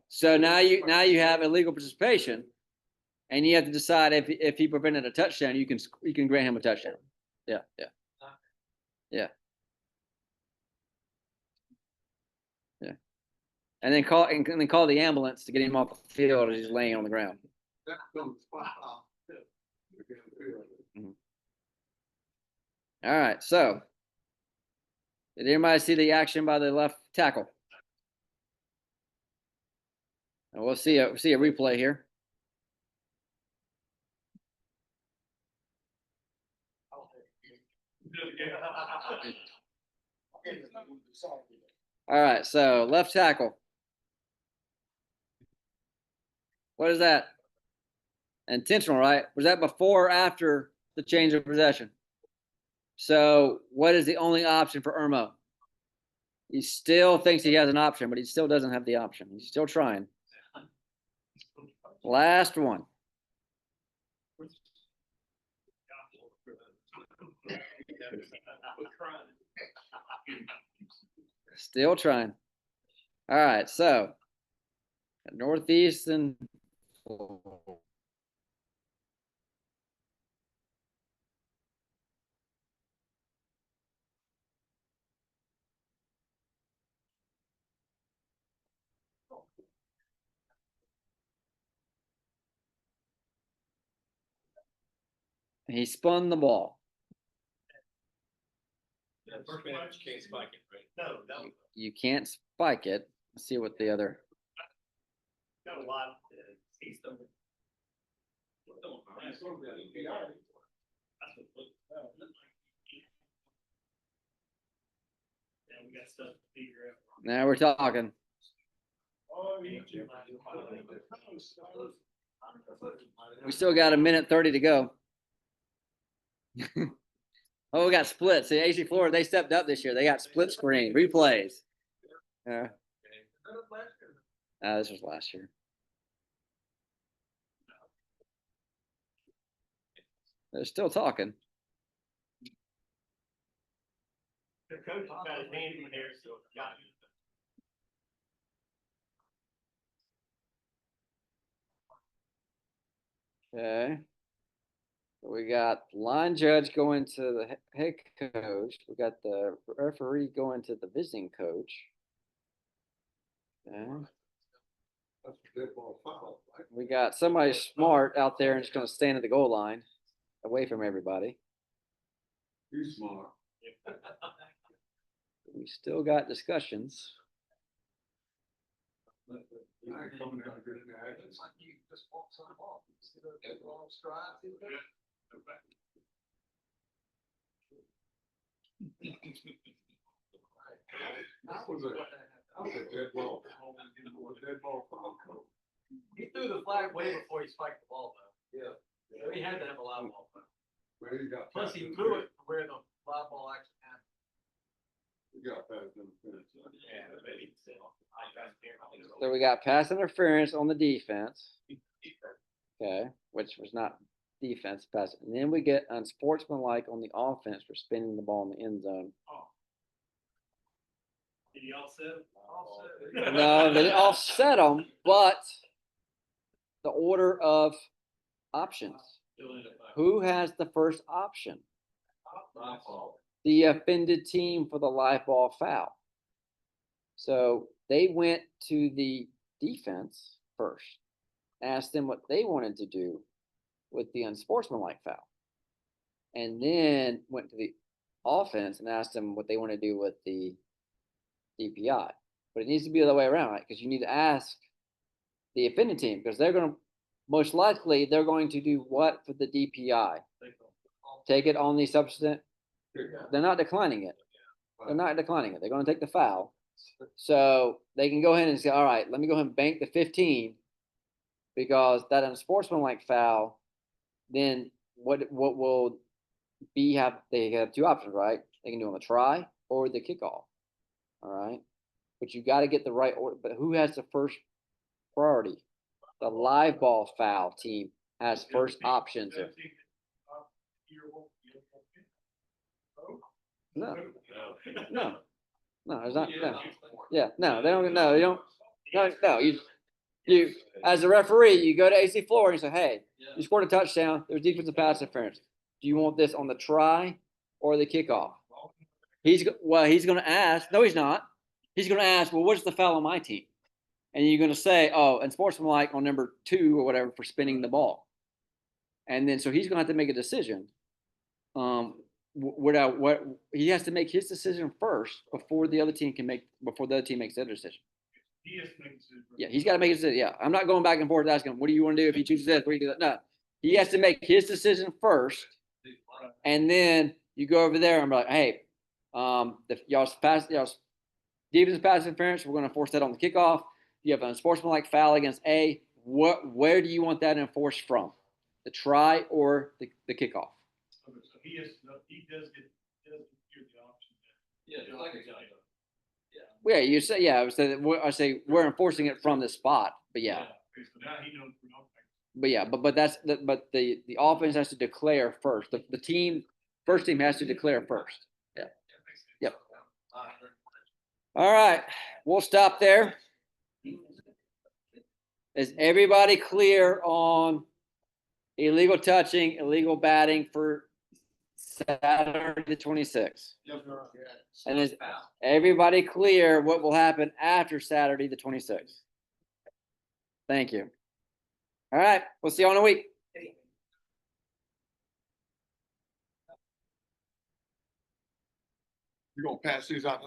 So now you have illegal participation, and you have to decide if he prevented a touchdown, you can grant him a touchdown. Yeah. And then call the ambulance to get him off the field as he's laying on the ground. Mm-hmm. All right. So, did anybody see the action by the left tackle? And we'll see a replay here. All right. So left tackle. What is that? Intentional, right? Was that before or after the change of possession? So what is the only option for Irmo? He still thinks he has an option, but he still doesn't have the option. He's still trying. Last one. Still trying. All right, so Northeastern. He spun the ball.
First match, you can't spike it, right? No.
You can't spike it. Let's see what the other.
Got a lot. He's done. We got stuff to figure out.
Now we're talking. We still got a minute 30 to go. Oh, we got split. See, AC Florida, they stepped up this year. They got split screen replays. Yeah. This was last year. They're still talking.
The coach has got his hand in there, so got it.
Okay. We got line judge going to the head coach. We got the referee going to the visiting coach. Okay.
That's a dead ball foul, right?
We got somebody smart out there and just gonna stand at the goal line, away from everybody.
He's smart.
We still got discussions.
I ain't coming down to get in there.
It's like you just walk some off. See the long stride. See the-
That was a dead ball. A dead ball foul.
He threw the flag way before he spiked the ball though. Yeah. So he had to have a live ball.
Where you got?
Plus he threw it where the live ball actually happened.
You got past interference.
So we got pass interference on the defense. Okay, which was not defense pass. And then we get unsportsmanlike on the offense for spinning the ball in the end zone.
Did he offset?
No, they didn't offset them, but the order of options. Who has the first option? The offended team for the live ball foul. So they went to the defense first, asked them what they wanted to do with the unsportsmanlike foul, and then went to the offense and asked them what they want to do with the DPI. But it needs to be the other way around, right? Because you need to ask the offended team, because they're going to, most likely, they're going to do what for the DPI? Take it on the subsequent. They're not declining it. They're not declining it. They're going to take the foul. So they can go ahead and say, all right, let me go ahead and bank the 15, because that unsportsmanlike foul, then what will be have, they have two options, right? They can do on the try or the kickoff. All right. But you got to get the right order. But who has the first priority? The live ball foul team has first options. No, no, no, it's not. No. Yeah, no, they don't. No, they don't. No. You, as a referee, you go to AC Florida and you say, "Hey, you scored a touchdown. There's defensive pass interference. Do you want this on the try or the kickoff?" He's going to ask. No, he's not. He's going to ask, "Well, what's the foul on my team?" And you're going to say, "Oh, and sportsmanlike on number 2 or whatever for spinning the ball." And then so he's going to have to make a decision. What he has to make his decision first before the other team makes their decision. Yeah, he's got to make a decision. Yeah, I'm not going back and forth asking him, what do you want to do if he chooses this? What do you do that? No, he has to make his decision first, and then you go over there and be like, hey, y'all's defensive pass interference. We're going to enforce that on the kickoff. You have an unsportsmanlike foul against A. Where do you want that enforced from? The try or the kickoff?
So he does get the option.
Yeah, like a guy.
Yeah, you say, yeah, I say we're enforcing it from the spot, but yeah.
So now he knows.
But yeah, but the offense has to declare first. The first team has to declare first. Yeah. Yep. All right, we'll stop there. Is everybody clear on illegal touching, illegal batting for Saturday the 26th? And is everybody clear what will happen after Saturday the 26th? Thank you. All right, we'll see you in a week.
You gonna pass these out?